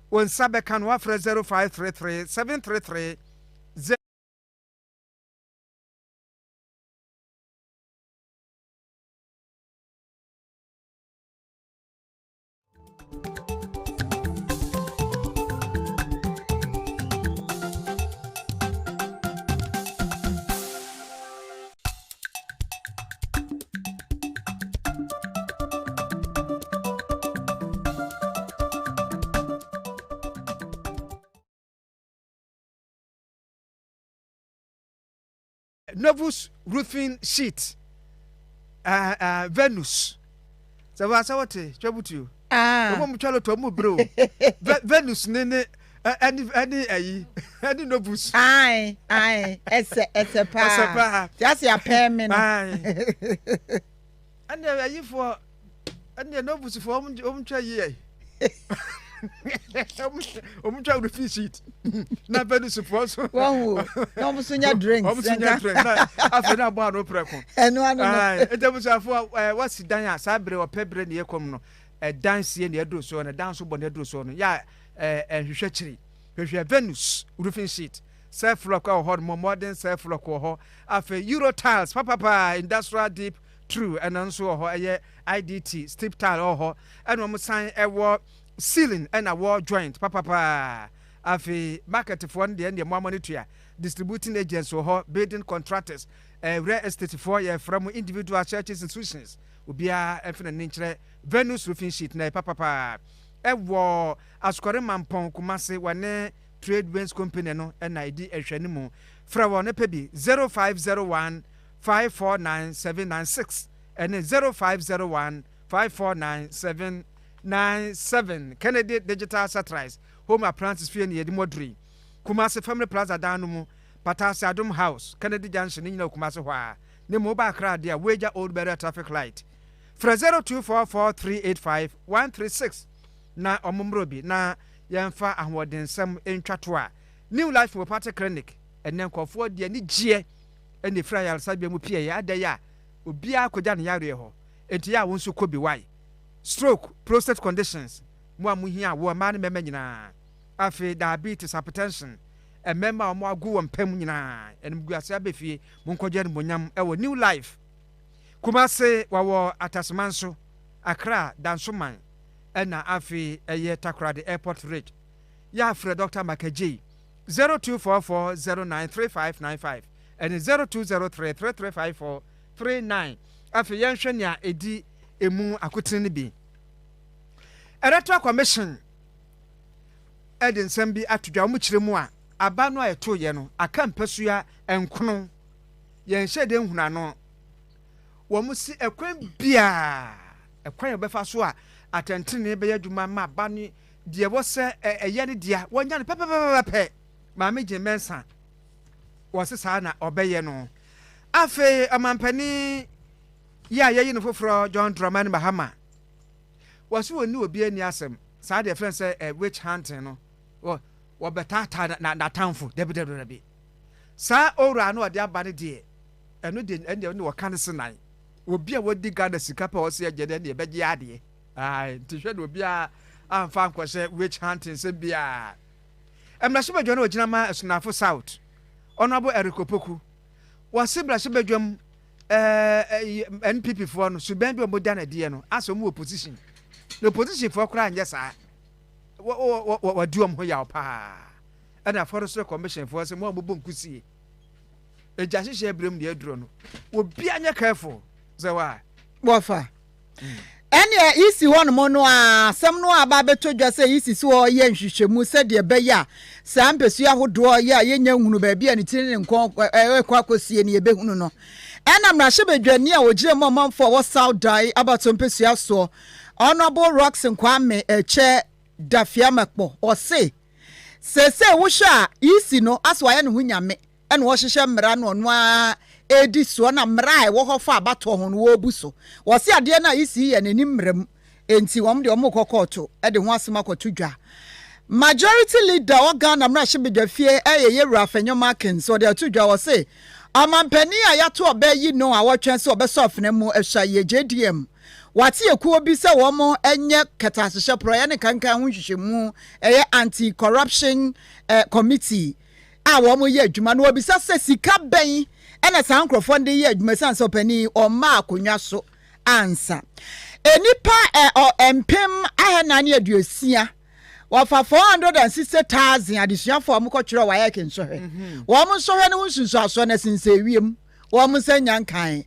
When Sabe can offer 0533 733 Novus roofing sheet. Venus. So what's what? Trouble to you. I'm trying to move, bro. Venus, nene. Any Novus. Aye. It's a pa. Just your payment. And you for and the Novus for try. I'm trying to fish it. Not very supposed. Wow, almost in your drinks. After that, bar no Brako. And one, there was a for what's the dance? Sabre or pepper in the economy. A dance in the Adro so and a dance upon the Adro so. Ya, and Huchery. Venus, roofing sheet. Self rock or hot more modern self rock or after Euro tiles, papa, industrial deep, true, and also IDT, strip tile or and one sign a war. Ceiling and a wall joint, papa. Afi market for the end more money to ya. Distributing agents or building contractors, real estate for ya from individual churches institutions. Will be a infinite nature Venus roofing sheet, na papa. A war as Koreman Pon Kumase wane trade winds company no and ID a shenimo. Frawane pebi 0501 549 796 and 0501 549 797 Kennedy Digital Satellites Home Appliances Fee near the Modri Kumasi Family Plaza Danumu Patasi Adom House Kennedy Junction in Kumasi Hwa Ne mobile crowd there wager old better traffic light fra 0244385136 na omumrobi na yemfa ahwoden sam entwatoa New Life for Party Clinic enen kofo de ni gie ene fra yal sabia mu pie ya adaya obi akoja ne yare ho enti ya wonso kobi why stroke, prostate conditions, more muhia, woman, memina, afe diabetes, hypertension, a member of more go and pemina, and Guasabefi, Munkojan Munyam, our New Life. Kumase, Wawa, Atasmanso, Accra, Dansuman, and afe a year takra the airport rate. Ya for Dr. Makaji 0244 093595 and 0203 335439. Afe Yanshania Edi. Emu akutini bi Electoral Commission eden bi atudwa mu kiremu a aba no ayeto ye no aka mpasua enkono ye nhede nhuna no wo mu si ekwan bia ekwan obefa so a atentene be yadwuma ma aba ni de wo se eye ne dia wonya ne pepepepe ma me je mensa wo se sa na obeye no afe amampani ya no foforo John Dramani Mahama was woni obi ani asem sa de friend say witch hunting no wo betata na tanfo debi sa ora no de abane de eno de ene no kan senan obi a wodi gada sika pa wo se agede de beje ade tihwe no obi a amfa nkwose witch hunting se bia emrashe badwo no ogina ma esunafo south honorable erikopoku wase brashe badwam NPP for no suben bi omodana die no aso mu opposition no opposition for kra anye sa wa duom ho ya pa ana forest commission for se mo nkusie eja hihye brem de aduro no obi anya careful zewa wofa ene isi won mo no asem no aba betodwa se isi so ye nhwehwemu se de be ya sa mpesu ahodo ya yenya hunu ba bia ne tiri ne nkon kwakosie ne ebe hunu no ena mrahye bedwani a ogire momamfo wo South Die abato mpesu aso honorable rocks nkwame eche dafia makpo o se wo hwa isi no aso aye ne hunyame ena wo hyehye mra no no a edi so na mra wo hofa abato ho no wo buso wo se ade na isi ye nani mram enti wom de omokokoto e de ho asema kotodwa majority leader organ na mrahye bedwafie ye Rafanyoma Ken so de atodwa wo se amampani a yato obayi no a wotwen se obesof na mu ehwa ye JDM wate ekuo bi se wo mo enye ketasehye pro ya ne kankan ho hwehwemu anti corruption committee a wo mo ye adwuma no obi se sika ben ena san krofo nde ye adwuma san so pani o ma akonwa so ansa enipa empem ahena ne aduosia wafa 460,000 adesuafo amukotwere wa yake nsohwe wo mo nsohwe ne hunsusu aso na sinse wiem wo mo sanya nkan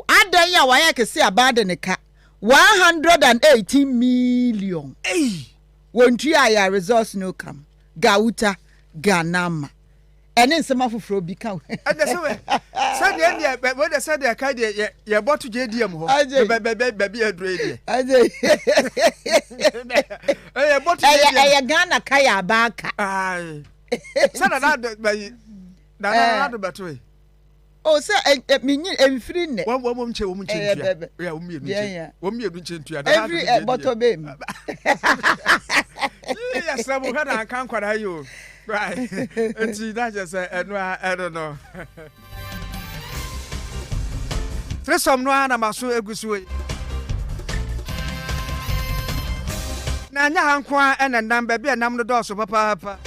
adan ya wa yake se abade ne ka 118 million wontu ya resource no come gauta ganama ene nsema foforo bi ka ade se we de said de ka de ye botu JDM ho be bi adure de aje botu JDM Ghana ka ya abaka ai sada na do beto e o se minyi emfiri ne wo mche ntua ya wo mienu nche ntua da every bottle be ya sabu kana kan kwara yo right enti that just I don't know tresom no ana maso egusu na anya hankwa ena namba bia nam no doso papa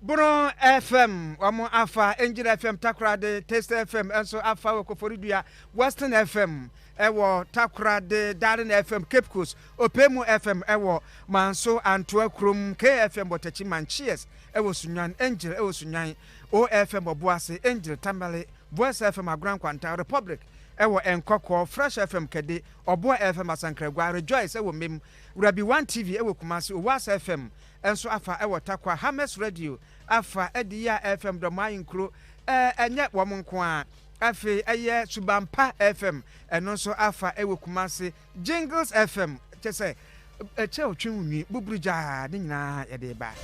Bro FM wamo afa Angel FM Takrade Taste FM enso afa Koforidua Western FM ewo Takrade Darren FM Cape Coast Opemu FM ewo Manso Antwa Krum KFM Botachi Manchies ewo Sunyan Angel ewo Sunyan OFM Obuase Angel Tamale Voice FM Agran Kwanta Republic ewo Enkoko Fresh FM Kede Obo FM Asankragwa Rejoice ewo Mem Rabi 1 TV ewo Kumasi Owas FM enso afa ewo Takwa Hames Radio afa Edia FM do mayinkro enye womonko a afi eye Subampa FM eno so afa ewo Kumasi Jingles FM chese eche otwenwi buburuja ne nyina ye de ba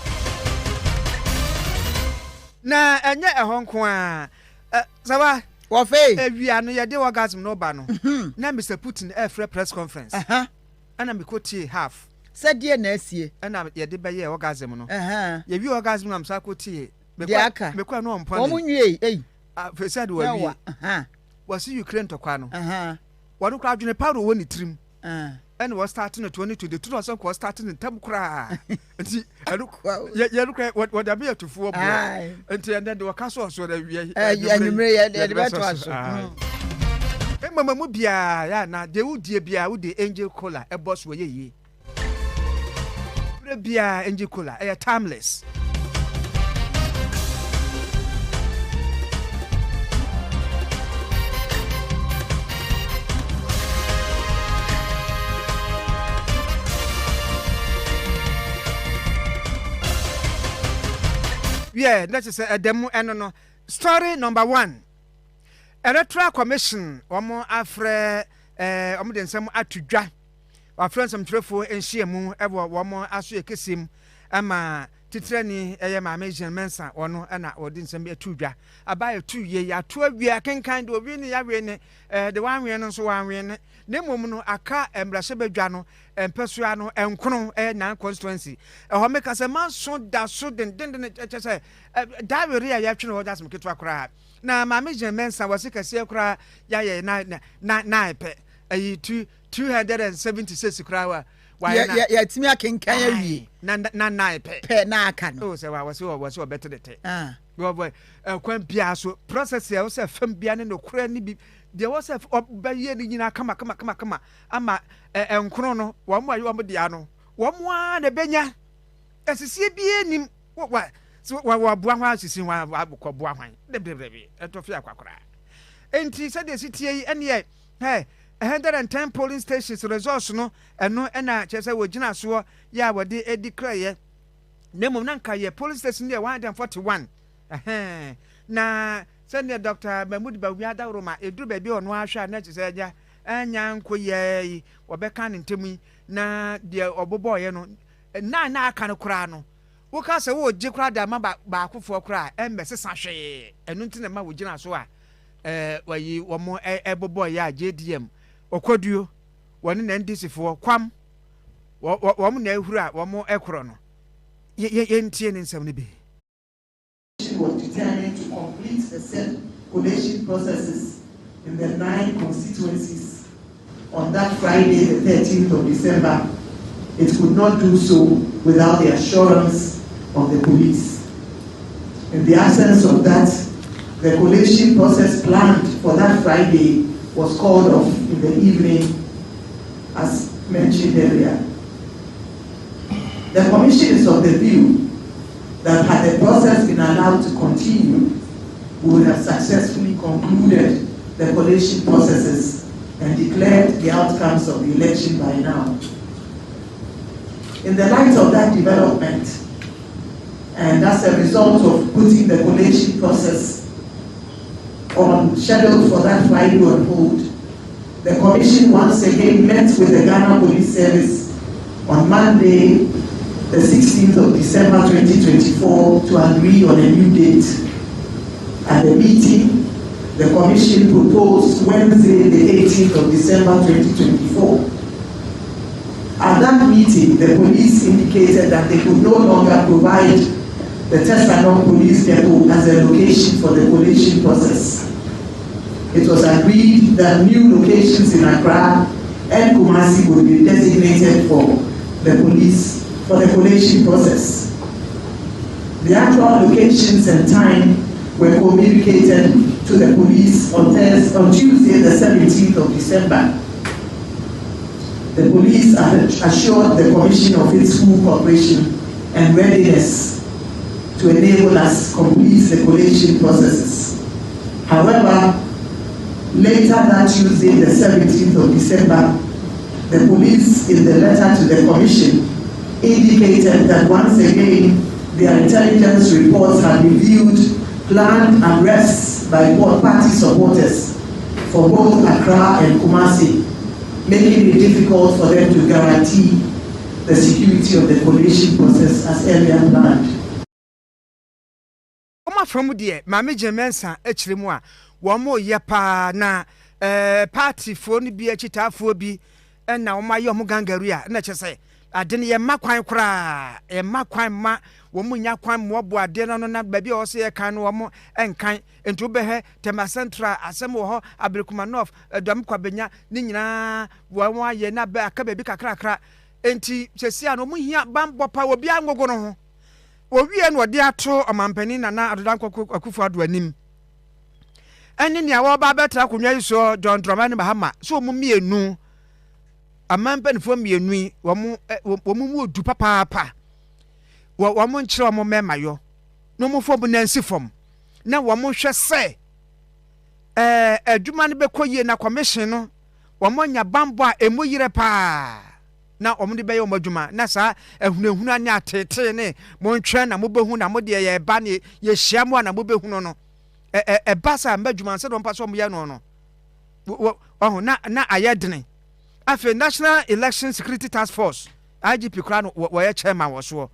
na enye ehonko a sawa wo fe ewia no ye de orgasm no ba no na Mr Putin free press conference ana mikotie half sadie na asie ana ye de be ye orgasm no ye wi orgasm na msa kotie mekwa no mpa o munwie fesad wa wi wasi Ukraine to kwa no wonu kra adwene paro woni trim and was starting at 2022 or so was starting in Tamkra. And you look at what I be to 4 until then the castle so that we Mamma Mubia, ya na de would be out the angel collar, a boss way ye. Bia angel collar, a timeless. Yeah, that is a demo and no. Story number 1. Electoral Commission, omo afre omo den sam atudwa. Wa friends am trefo enhia mu ewo omo aso ekesim ama titrani eye ma American mensa ono na odin sam atudwa. Abaye 2 ye ya to awia kenkan de obi ni ya we ne de wan we no so wan we ne nemom no aka embrase badwa no empesua no enkono na constituency ho meka se man so da so den chese da we ria ya twene ho das mketo akora na ma American mensa wase kase akora ya ye na epe ayi 276 kra wa ya timi akenkan awie na epe pe na aka no o se wa wase better the boy kwan bia so process ya wase fam bia ne no kra ni bi there was a baye ni nyina kama ama enkono no wo mo ayi wo mo dia no wo mo a na benya esisi bi enim wa boa ho asisi wa abukọ boa hwan debrebe etofi akwakora enti se de sitie yi ene 110 polling stations resource no eno na chese wo gina so ya wode ediclare nemom na nka ye polling station there 141 na send Dr. Mahmoud Bawuada Roma eduru ba bi ono ahwa na chese aja anya nkoye obeka ne ntemu na de oboboye no na aka no kura no wo ka se wo je kura da ma ba akofo kura embesesa hwe enu ntine ma wo gina so a wayi wo mo eboboye a JDM okoduo woni na ndc fo kwam wo mo na ehuru a wo mo ekoro no ye ntie ne nsem ne bi was determined to complete the self-collation processes in the 9 constituencies on that Friday, the 13th of December, it could not do so without the assurance of the police. In the absence of that, the collation process planned for that Friday was called off in the evening, as mentioned earlier. The Commission is of the view that had the process been allowed to continue, we would have successfully concluded the collation processes and declared the outcomes of the election by now. In the light of that development, and as a result of putting the collation process on schedule for that Friday on hold, the Commission once again met with the Ghana Police Service on Monday, the 16th of December 2024, to agree on a new date. At the meeting, the Commission proposed Wednesday, the 18th of December 2024. At that meeting, the police indicated that they could no longer provide the Tesanon Police Depot as a location for the collation process. It was agreed that new locations in Accra and Kumasi would be designated for the collation process. The actual locations and time were communicated to the police on Tuesday, the 17th of December. The police assured the Commission of its full cooperation and readiness to enable us complete the collation processes. However, later that Tuesday, the 17th of December, the police, in the letter to the Commission, indicated that once again their intelligence reports had revealed planned arrests by both party supporters for both Accra and Kumasi, making it difficult for them to guarantee the security of the collation process as earlier planned. From the Mami Jemensa, Echrimwa, Wamo Yapa na party for ni be a chita for be, and now my yomugangaria, nature say. I didn't hear my quine cry, a ma quine ma, woman ya quine mobwa, dinner on baby or say a kind woman and kind, and to be her, Temacentra, Asamo, Abrikumanov, a Damquabena, Nina, Wama Yena back a baby crack, and T. Chessiano, Muya, Bambopa, will be a mogono. Well, we are no dear tro a mampenin and now Danko Akufa do a nim. And in your better, when saw John Dramani Bahama, so mummy no. A man pen for me and me, woman would do papa. What woman show more memayo. No more for Nancy from. Now one more shall say. A Juman Becoye na commission, woman ya bamba a moyere pa. Now only bay omojuma, Nasa, and Hunania tene, Montran and Mubahuna Modia, Bani, ye shamwan and Mubahuno. A bassa and Bejuman said on Passom Yano. Oh, not Ayadne. After National Election Security Task Force, IGP Crown where chairman was so.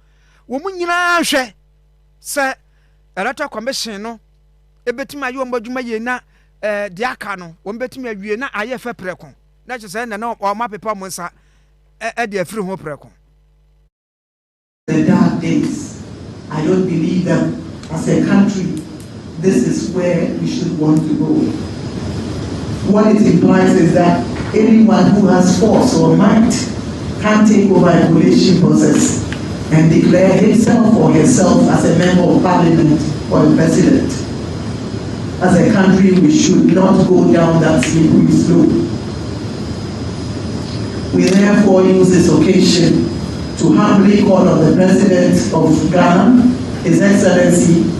Woman yina she say Electoral Commission no e betima yo mbadwuma ye na de aka no wo betima awie na aye fa preko na che say na o ma pepa mo nsa e de afiri ho preko. The dark days, I don't believe that as a country this is where we should want to go. What it implies is that anyone who has force or might can take over a collation process and declare himself or herself as a member of Parliament or a president. As a country, we should not go down that slippery slope. We therefore use this occasion to humbly call on the President of Ghana, His Excellency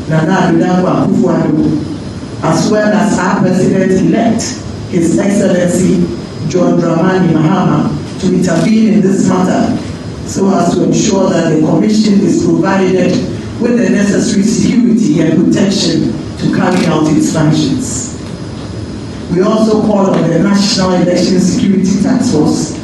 Nana Adoma Akufo-Addo, as well as our President-elect, His Excellency John Dramani Mahama, to intervene in this matter so as to ensure that the Commission is provided with the necessary security and protection to carry out its functions. We also call on the National Election Security Task Force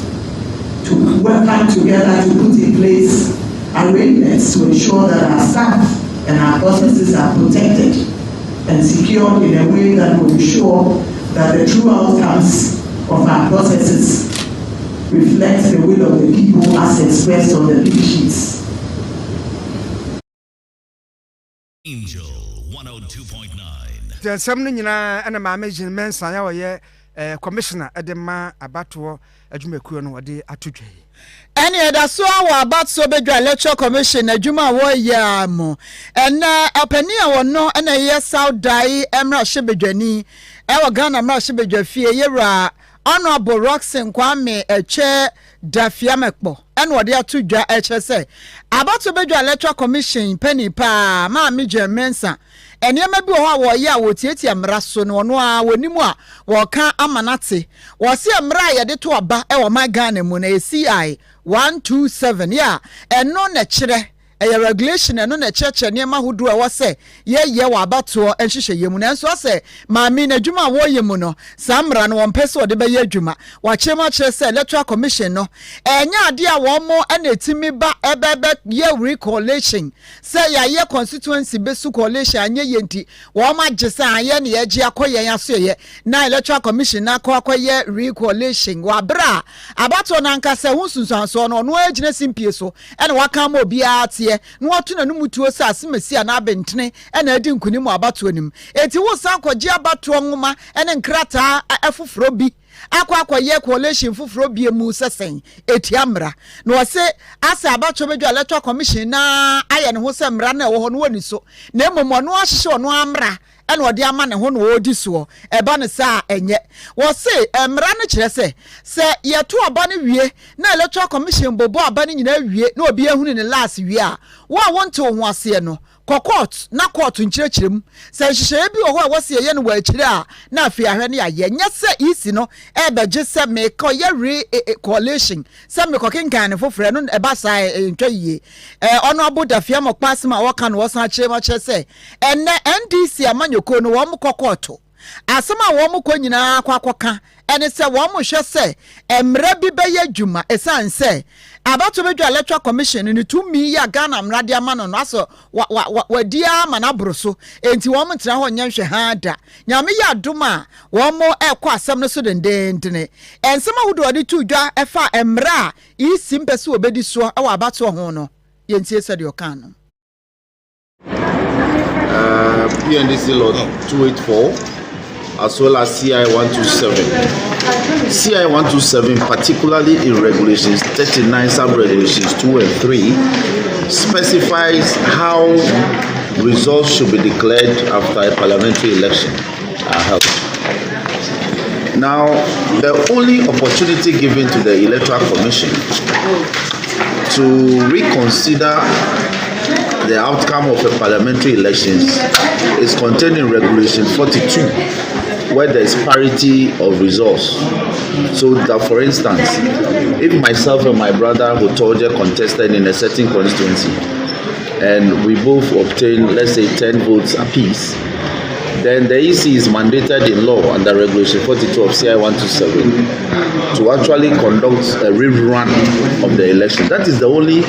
to work together to put in place arrangements to ensure that our staff and our processes are protected and secured in a way that will ensure that the true outcomes of our processes reflect the will of the people as expressed on the big sheets. Angel 102.9. There's something and a mamma mensa, commissioner edema abato adwumakuo no wode atodwa yi any other so our about so bedwa electoral commission adwuma wo ya mo ena apani a wono ena ye Saudai emra shebedwani e wa Ghana emra shebedwa fie yewra honorable Roxen Kwame eche dafiamekpo ena wode atodwa eche se about so bedwa electoral commission penny pa ma me Mensa enema bi ho a wo ya wo tietia mra so no no a wonimu a wo ka amanate wo se mra ye de to aba e wo ma Ghana mu na CI 127 yeah eno na kire a regulation eno na cheche niema hudu a wose ye wa abato enhihye yemu na enso se maami na dwuma wo yemu no samra no wonpese ode be ye adwuma wa chema kire se electoral commission no enya ade a wo mo na etimi ba ebebe ye recollation se ya ye constituency besu coalition anye yenti wo ma gisa aye na ye gi akoyen aso ye na electoral commission na akoye recollation wa bra abato na nka se hunsunsanso no no agina simpie so ena waka ma obi atie no watu na numutuo sa asemesi na abentene ena adi nkunimu abato anim eti wo san kwaji abato nwoma ena nkrata afufuro bi akwaye coalition fufuro bi emu sesen eti amra no wose asa abato bedwa electoral commission na aye ne ho se mra na wo ho no woni so na emomo no ahyehye ono amra ena odi ama ne ho no odi so eba ne sa enye wo se mra ne kire se yeto aba ne wie na electoral commission bobo aba ne nyina wie na obi ehunu ne last wie a wo wonto ho ase no court na court nkirekirem se hyehyɛ bi wo ho a wose ye no wa akire a na afi ahwe ne aye nya se isi no ebeje se me ko ye coalition se me ko kenkan ne foforo no eba sa ntwa yie ono abuda fiam kpasma wo kan wo san akire ma kire se enne NDC amanyoko no wo mo court asema wo mo ko nyina akwakoka ene se wo mo hwe se emra bi be ye dwuma esan se abato bedwa electoral commission ni tumi ya Ghana mrade amano no aso wadia mana broso enti wo mo tira ho nyanhwe ha da nyame ya Adoma wo mo ekọ asem no so dendendene ensema hudo odi tudwa efa emra isi mpese obedi so e wa abato ho no yentie se de okan no PNDC law 284 as well as CI 127. CI 127, particularly in regulations 39 sub-regulations 2 and 3, specifies how results should be declared after a parliamentary election are held. Now, the only opportunity given to the Electoral Commission to reconsider the outcome of the parliamentary elections is contained in Regulation 42, where there is parity of results. So that, for instance, if myself and my brother Otoje contested in a certain constituency and we both obtain, let's say, 10 votes apiece, then the EC is mandated in law under Regulation 42 of CI 127 to actually conduct a rerun of the election. That is the only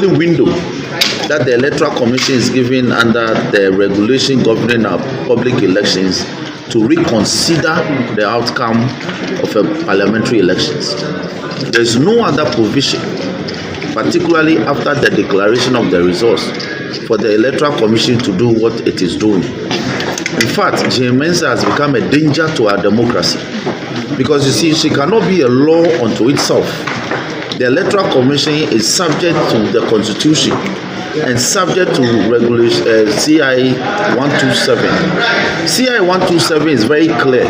window that the Electoral Commission is given under the regulation governing our public elections to reconsider the outcome of a parliamentary elections. There is no other provision, particularly after the declaration of the results, for the Electoral Commission to do what it is doing. In fact, JOYNEWS has become a danger to our democracy because, you see, she cannot be a law unto itself. The Electoral Commission is subject to the Constitution and subject to regulation CI 127. CI 127 is very clear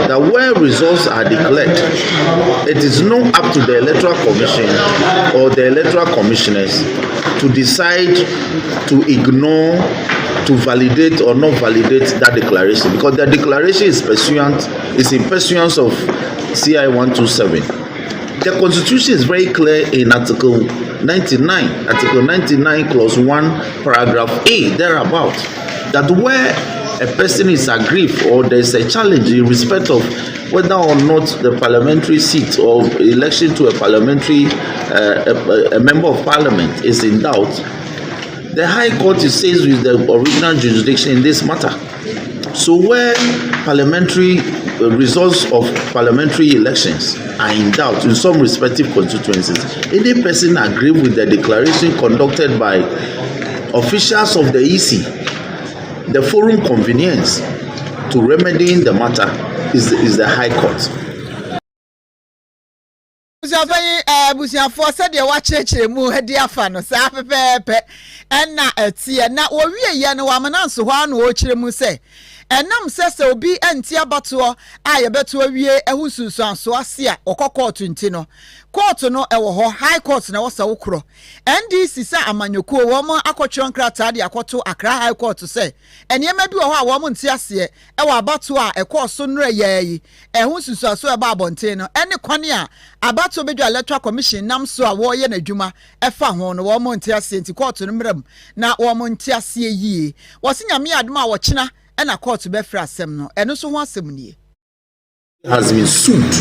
that where results are declared, it is not up to the Electoral Commission or the Electoral Commissioners to decide to ignore, to validate or not validate that declaration, because the declaration is in pursuance of CI 127. The Constitution is very clear in Article 99, Clause 1, Paragraph A, thereabout, that where a person is aggrieved or there is a challenge in respect of whether or not the parliamentary seat or election to a parliamentary, a member of parliament is in doubt, the High Court is says with the original jurisdiction in this matter. So where parliamentary results of parliamentary elections are in doubt in some respective constituencies, any person aggrieved with the declaration conducted by officials of the EC, the forum convenience, to remedying the matter is the High Court. Busiafo said the wakyerɛkyerɛ mu hadi afa no saa pepepe ɛna ɛtie na wɔwie yɛ no wamananso hɔ ano wɔkyerɛ mu sɛ ɛnam sɛ obi ɛnti abatoɔ a yɛbɛto awie ɛho sunsuanso ase a ɔkɔ court nti no court no ɛwɔ hɔ High Court na wɔsa wokoro NDC sɛ amanyɔkuo wɔn akɔtwerɛ nkrataa de akɔto Accra High Court sɛ ɛnneɛma bi wɔ hɔ a wɔn nti aseɛ ɛwɔ abatoɔ a ɛkɔɔ so nnura yɛɛyi ɛho sunsuanso ɛba abɔnten no ɛne kwane a abatoɔ bɛdwa Electoral Commission nam so a wɔyɛ n'adwuma ɛfa ho no wɔn nti aseɛ nti court no mmerɛm na wɔn nti aseɛ yie wɔsi nyame adom a wɔkyena ɛna court bɛfrɛ asɛm no ɛno so ho asɛm nie has been sued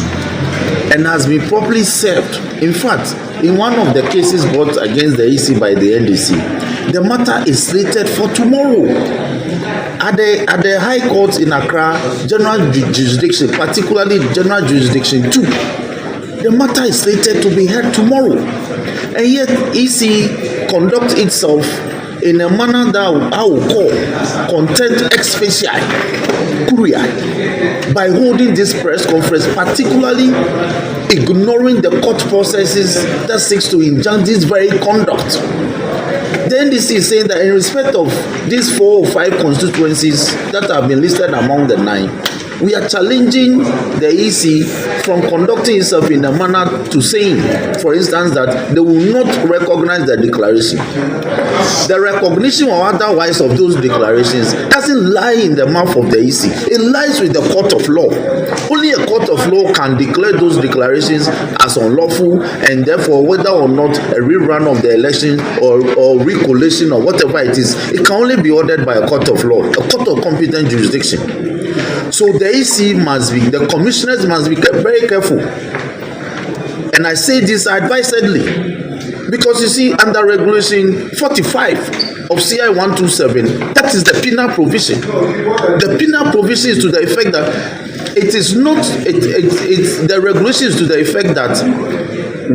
and has been properly served. In fact, in one of the cases brought against the EC by the NDC, the matter is slated for tomorrow at the High Court in Accra, General Jurisdiction, particularly General Jurisdiction 2. The matter is slated to be heard tomorrow, and yet EC conducts itself in a manner that I will call contempt ex facie by holding this press conference, particularly ignoring the court processes that seeks to injunct this very conduct. The NDC is saying that in respect of these 4 or 5 constituencies that have been listed among the 9, we are challenging the EC from conducting itself in a manner to saying, for instance, that they will not recognize the declaration. The recognition or otherwise of those declarations doesn't lie in the mouth of the EC. It lies with the court of law. Only a court of law can declare those declarations as unlawful, and therefore whether or not a rerun of the election or recollation or whatever it is, it can only be ordered by a court of law, a court of competent jurisdiction. So the EC must be, the commissioners must be very careful. And I say this advisedly, because you see, under regulation 45 of CI 127, that is the penal provision. The penal provision is to the effect that it is not, it's the regulation is to the effect that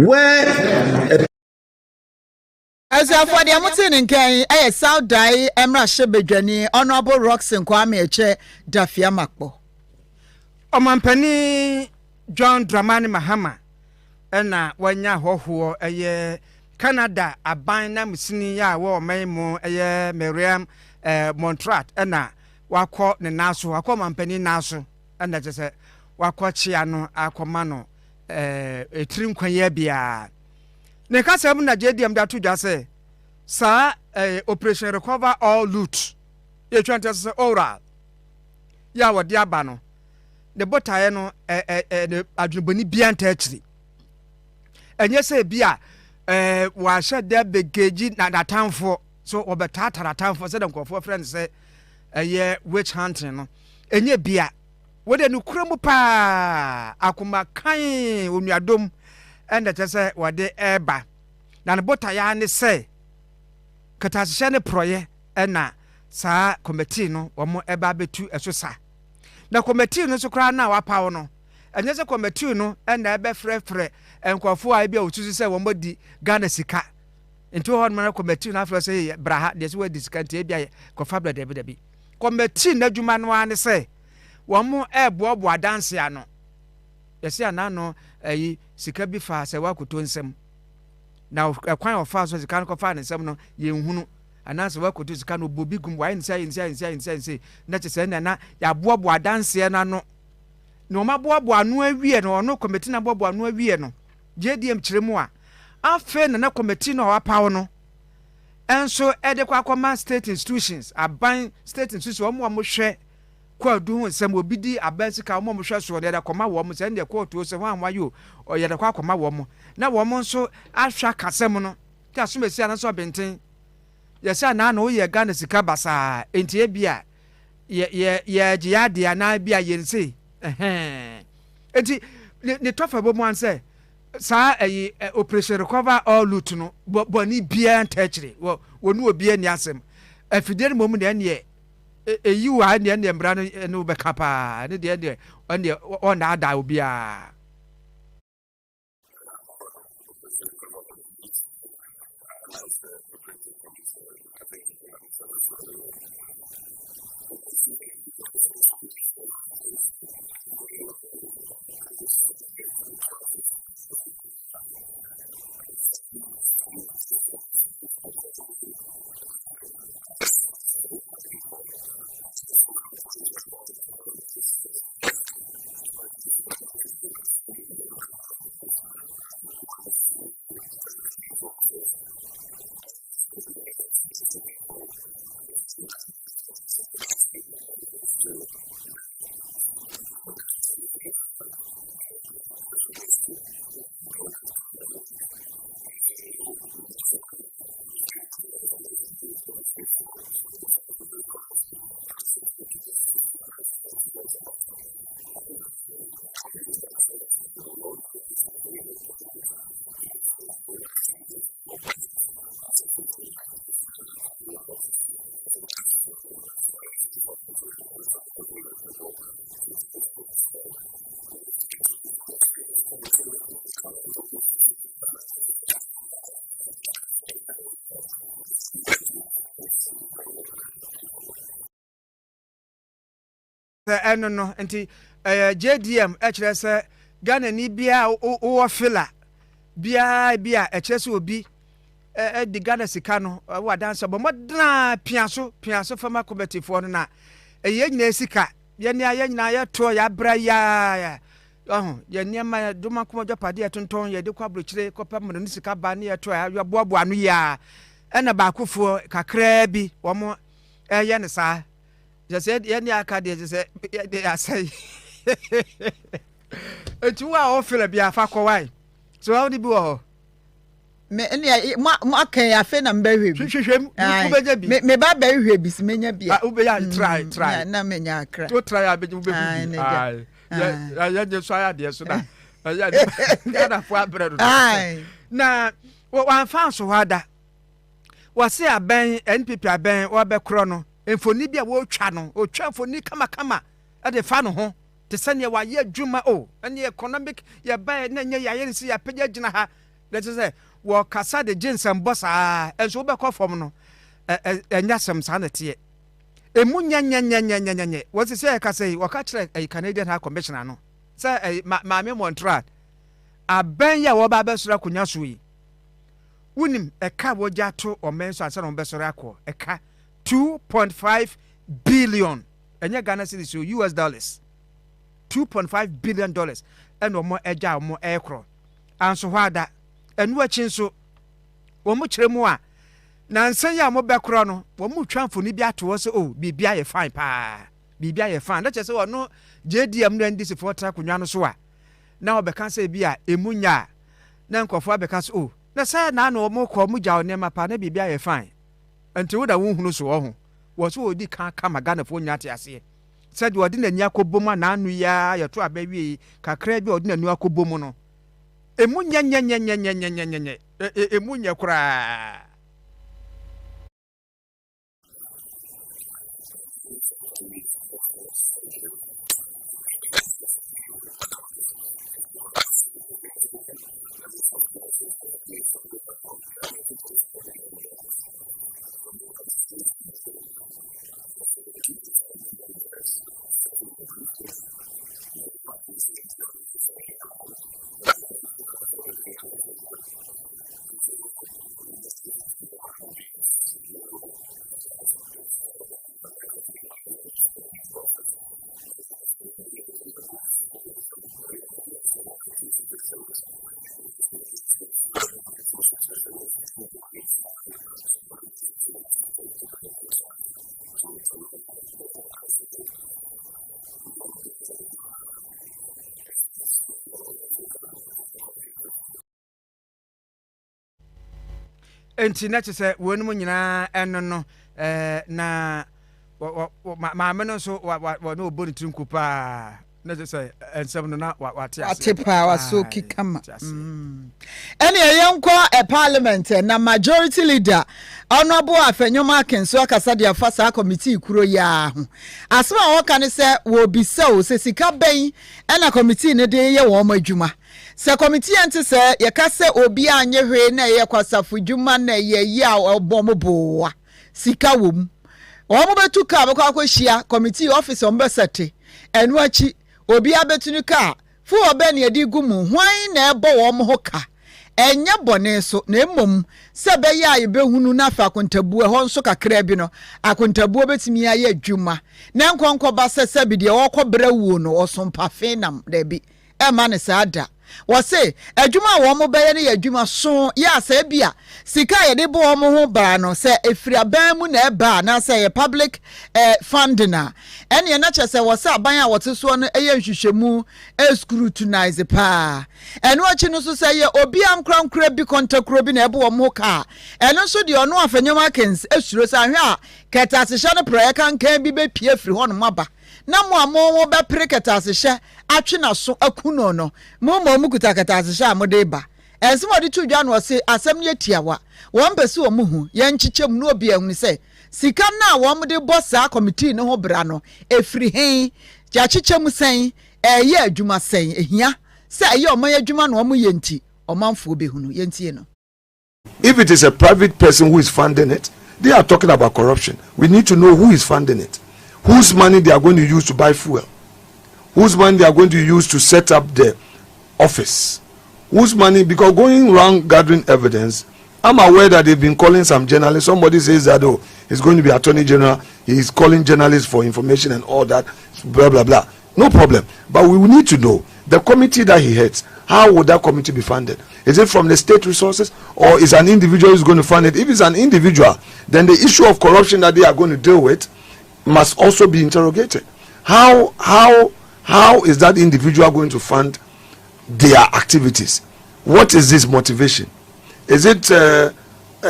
where a as for the Amutin in Kay, South Die, Emra Shebedjani, Honorable Roxon Kwame Eche, Dafia Makbo. Omampani John Dramani Mahama, Ena, Wanya Hoho, a year Canada, a bina Missini ya, war Maymo, a year Miriam, Montrat, Ena, Wako Nasu, Wako Mampani Nasu, and that is a Wako Chiano, Akomano, a Trinquayabia. Ne ka sɛ na JDM da to dwa sɛ saa operation recover all loot ye twante sɛ oral ya wode aba no de botae no ne adwuboni bia nta akiri enye sɛ bia wa hye de begeji na datamfo so obetata datamfo sɛ de nkofo friend sɛ ye witch hunting no enye bia wode no kuramu pa akoma kan onuadom enda tese wade eba na ne bota ya ne se katasehye ne proye na saa committee no omo eba betu esosa na committee no so kra na wapawo no enye se committee no na ebe frefre enkofo a bia otusu se womo di Ghana sika nti ho no committee no afro se braha de se wadi sika nti bia kofa bla de bi committee na dwuma no ane se womo ebobo adanse ano yesi anano ayi sika bi fa se wakoto nsem na kwan ofa so sika no kofa nsem no ye nhunu anase wakoto sika no bobi gum wa nsia na chese na ya boabo adanse na no no maboabo anu awie no no committee na boabo anu awie no JDM kiremu a afa na committee no wapawo no enso ede kwa akoma state institutions aban state institutions wo mo hwe kwa du nsem obi di abasika wo mo hwe so de koma wo mo se ne kotu se ho anwayo o ye de kwa koma wo mo na wo mo nso ahwa kasem no ta so mesi ana so benten ye se na na wo ye Ghana sika basa entie bia ye giade ana bia ye nse enti ne tofa bo mo anse sa operation recover all loot no boni bia ntachire wo nu obi ani asem afidere mom ne ne eyiwa ne mbra no be kapa ne de on na ada obi a ɛno no nti JDM ɛkyerɛ sɛ Ghana ni bia wo fila bia ɛkyerɛ sɛ obi di Ghana sika no wa dansa bɔ modna piaso fama committee na ɛyɛ nyina sika yɛne ayɛ nyina yɛto yɛabra ya yɛnneɛma doma kɔmɔ dwapade yɛtontɔn yɛde kɔ aburokyire kɔpɛ mo ne sika ba ne yɛto yɛboaboa no ya ɛna baakofoɔ kakraa bi wɔn ɛyɛ ne saa sɛ yɛne aka deɛ sɛ yɛde asɛe etu wa ofela bi afa kɔwai so how di bi wɔ hɔ me ne ma kan ya fe na mbɛhwɛ bi hwehwɛm ubenya bi me ba bɛhwɛ bi se menya bi ubeya try na menya akra to try abeji ubebu ya je so ya de so na ya da fo abrɛ do na wan fan so hada wase aben NPP aben wo bɛkorɔ no mfoni bi a wo twa no o twa mfoni kama ade fa no ho te sɛnea wayɛ adwuma ɛne economic yɛba na nyɛ yɛayɛ ne si yɛapagya gyina ha let's say wɔ kasa de ginsem boss ɛnso wobɛkɔ fam no ɛnya sɛm saa na teɛ emu nyanyanyanyanyanye wɔsi sɛ kasa yi wɔka kyerɛ Canadian High Commissioner no sɛ maame Montreal abɛn yɛ wɔba bɛsoro akonya so yi wonim ɛka wɔgya to ɔmɛn so asɛ na wɔbɛsoro akɔ ɛka 2.5 billion ɛnyɛ Ghana cedis so US dollars $2.5 billion and omo eja omo ekro anso hwada enu achi nso omo kyeremu a na nsan ya mo bekro no omo twamfo ni bi ato se bibia ye fine pa bibia ye fine let say ono JDM no ndisi for tra konwa no so a na obeka se bi a emunya na nkofo abeka so na say na omo ko omo gya onema pa na bibia ye fine enti wo da wo hunu so wo ho wo so odi kan kama Ghana fo nya te ase said you didn't yakoboma na anu ya to abawi kakra bi odina nu akobomu no emu nyanyanyanyanyanyanye emu nyakura enti na kyese wonum nyina eno no na maame no so wa no oboni tinku pa na kyese ensem no na wate pa waso kikama ene yenko parliament na majority leader honorable Afenyomo Akenso akasa de afasa committee kuro ya ho asema wo kan se wo bisa o se sika ben ena committee ne de ye wo madwuma se committee ante se ye ka se obi anye hwe na ye kwasafo dwuma na ye ya obomoboa sika wom wo mo betu ka be kwa hia committee office on besete enu achi obi abetunu ka fu obe ne edi gumu hwan na ebo wo mo hoka enya bone so na emom se be ya ye behunu na fa akontabuo ho nso kakra bi no akontabuo betimi ya adwuma na nkonko ba se bi de wo kɔbra wuo no osompa fe nam da bi e ma ne sada wose adwuma wo mo bɛyɛ ne adwuma so ya se bia sika ye de bo wo mo ho ba no se efiri aban mu na eba na se ye public funding na ene na kyɛ se wose aban a wote so no eye nhwehwɛmu scrutinize pa eno achi no so se ye obi ankrankra bi kontakro bi na ebo wo mo ka eno so de ono Afenyomo Akenso esuro sa hwe a ketasehye no prayer kan bi be pie firi ho no maba na mo amo be preketasehye atwe na so akuno no mo mukuta ketasehye amode ba ense mo de tudwa no se asem ne tiawa won pese wo mu hu ye nchikyem no obi ahuni se sika na wo mo de bossa committee no ho bra no efiri hen ja chikyem sen ye adwuma sen ehia se ye oman adwuma no mo ye nti omanfo behunu ye ntie no. If it is a private person who is funding it, they are talking about corruption. We need to know who is funding it. whose money they are going to use to buy fuel, whose money they are going to use to set up the office, whose money, because going around gathering evidence, I'm aware that they've been calling some journalists. Somebody says that, oh, he's going to be Attorney General, he's calling journalists for information and all that, blah, blah, blah. No problem. But we will need to know the committee that he heads, how would that committee be funded? Is it from the state resources, or is an individual who's going to fund it? If it's an individual, then the issue of corruption that they are going to deal with must also be interrogated. How is that individual going to fund their activities? What is his motivation? Is it a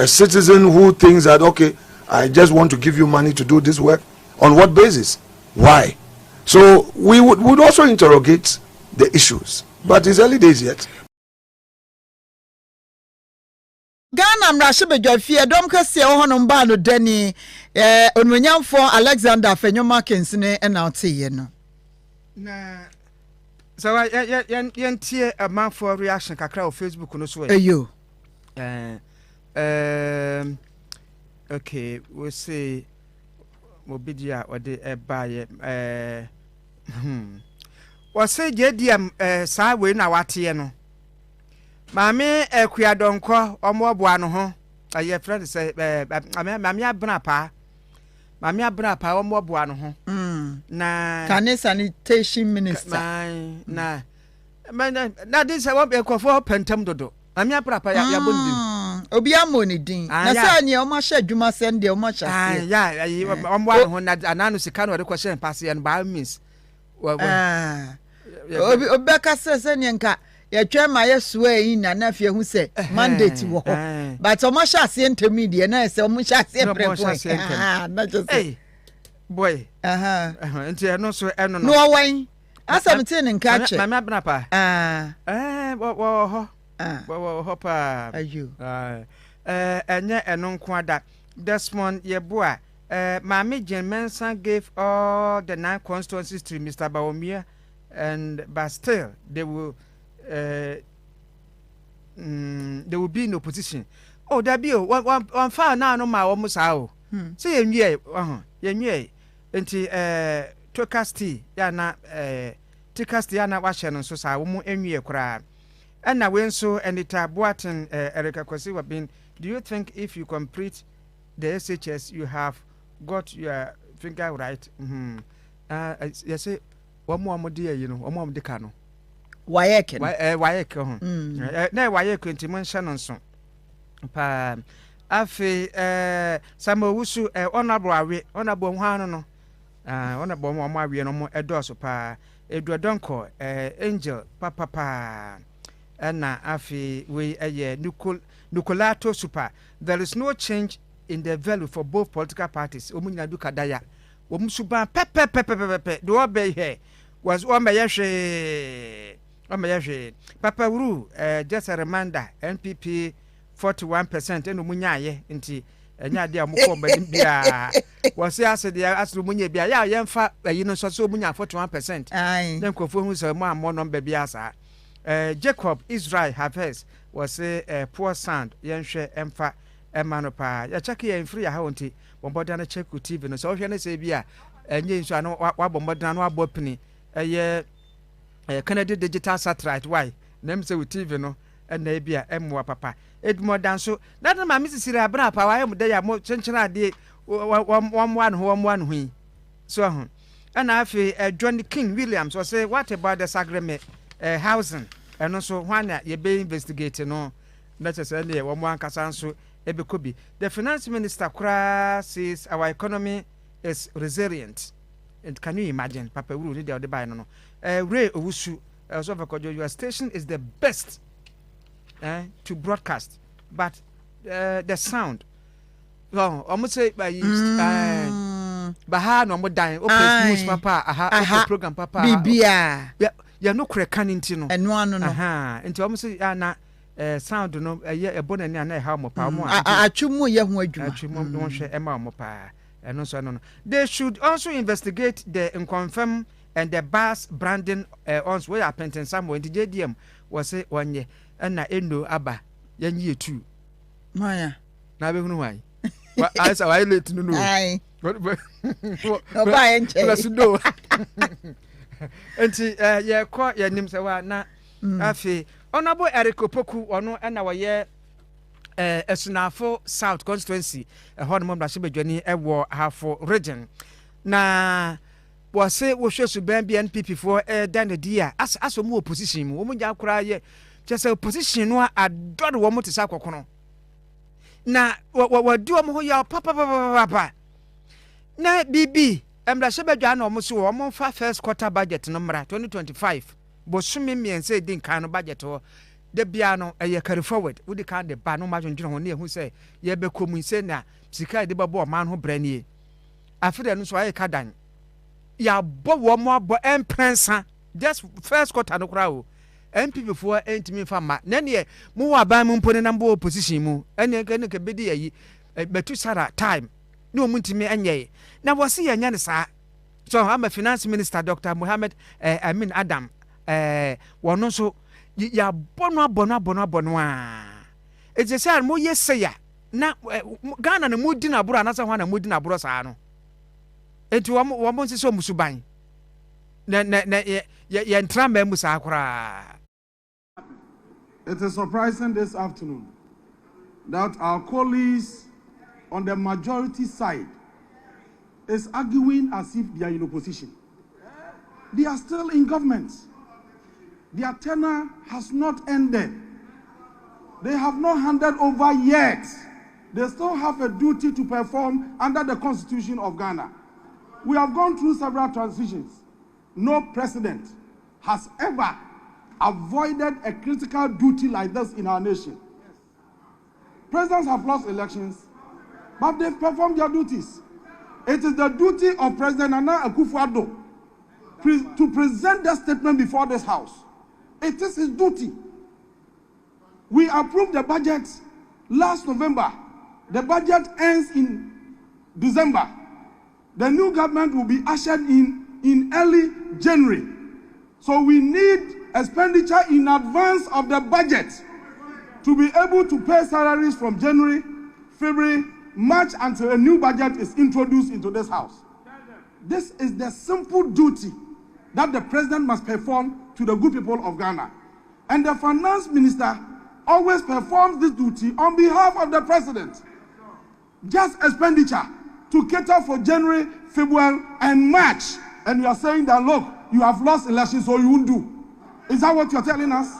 citizen who thinks that, okay, I just want to give you money to do this work? On what basis? Why? So we would also interrogate the issues, but it's early days yet. Ghana mrashibe jofie dom kese ohono mba no dani onwenyamfo Alexander Fenyoma Kensine enautie no na so yentie amanfo reaction kakra on Facebook no so eyo okay we say mobidia ode ebaye we say JDM saa we na watie no Mami ekuadonko omoboa no ho aye friend say mami abna pa omoboa no ho na Kane sanitation minister na this one ekofo pentam dodo mami abna pa ya bondin obi amoni din na say anye o ma hye adwuma se nde o ma hye ya ayi omoboa no ho na ananu sika no de ko hye pass ye no ba means obi obeka se ne nka ya twema yesuwe na nafie hu se mandate wo but o ma hye ase intermediate na se o ma hye ase prepo na just hey boy nti no so eno no wan asam tin nka che mama abna pa wo ho pa ayu enye eno nko ada Desmond Yeboa Mami Jenmensa gave all the 9 constituencies to Mr. Bawumia but still they will be in opposition. Oh, there be one far now no ma almost how. Say yenye enti tokasti ya na tikasti ya na wahye so sa wo mu enwie kura. And na when so and it Boatin Erica Kwesi have been. Do you think if you complete the SHS you have got your finger right? You say one more dear, you know, one more decano. Wayek na wayek ntimo nhyɛ so pa afi samowusu honorable hwanu no honorable mo awie no mo edoso pa eduadonko angel papa na afi we Nicolato super. There is no change in the value for both political parties. Omunya du kadaya omsuba pepe do obey here was omeyehwe Papa Uru, just a reminder, NPP 41% and Munyaye, inti, and Yadia Mukomba, was asked the Astro Munya Bia, young fat, you know, so Munya 41%. Then Kofi who's a more number Biasa. Jacob Israel Haves was a poor sound, young share Emfa Emanopa, Yachaki and free a haunty, Bombardana check with TV, and so can say Bia, and yes, I know what Bombardano Bopini, a year. Canada digital satellite why nem say with TV no and na bia emwa papa edmo dan so that ma Mrs. Abra pa why am dey am chenchena de one hu so ho and afi John King Williams was say what about the Sagreme housing and also when you be investigate no that is say one kasa so ebekobi the finance minister kra says our economy is resilient. And can you imagine Papa Uru need the buy no Ray Owusu so your station is the best to broadcast but the sound almost say by baha no mo dan open news papa aha program papa bibia ya no kure kan ntino eno ano no nti almost say na sound no ye ebonani na ha mo pa mo atwumu ye ho adwuma atwumu no hwe ema mo pa eno so no they should also investigate the unconfirmed and the bus branding ons where appointing somewhere in the JDM was say onye na eno aba yanyi etu maya na be hunu why as I let no No buy enche. Plus no. Enti ye ko ye nim se wa na afi Honorable Eric Opoku ono na wo ye Esunafo South constituency hon mo mrahye badwani ewo hafo region na wose wo hwe so ban BNPP for dan di a aso mu opposition mu wo mu ja kura ye chese opposition no adod wo mu tisa kokono na wa di wo ho ya papa na bibi mrahye badwa na wo so wo fa first quarter budget no mra 2025 bosumi miense din kan no budget wo de bia no carry forward we dey kan de ba no ma dwondwon ho na ehu say ye be komu se na sika de babo man ho branie afide no so aye kadan ya bo wo mo abo emprensa just first quarter no kra o MPP for entimi fa ma na ne mu wa ban mu mpone na mbo opposition mu ene ke bedi yi betu sara time no mu ntimi enye na wo se yanya ne sa so I'm a finance minister Dr. Mohammed Amin Adam wono so ya bono a ejese mo yese ya na Ghana na mudi na buro anasa hwa na mudi na buro saa no enti wo mo nse musuban na ye ntramba mu saa kura. It is surprising this afternoon that our colleagues on the majority side is arguing as if they are in opposition. They are still in government. Their tenure has not ended. They have not handed over yet. They still have a duty to perform under the Constitution of Ghana. We have gone through several transitions. No president has ever avoided a critical duty like this in our nation. Presidents have lost elections, but they've performed their duties. It is the duty of President Nana Akufo-Addo to present that statement before this House. It is his duty. We approved the budget last November. The budget ends in December. The new government will be ushered in early January. So we need expenditure in advance of the budget to be able to pay salaries from January, February, March until a new budget is introduced into this House. This is the simple duty that the president must perform to the good people of Ghana. And the finance minister always performs this duty on behalf of the president. Just expenditure to cater for January, February, and March. And you are saying that, look, you have lost elections, so you won't do. Is that what you're telling us?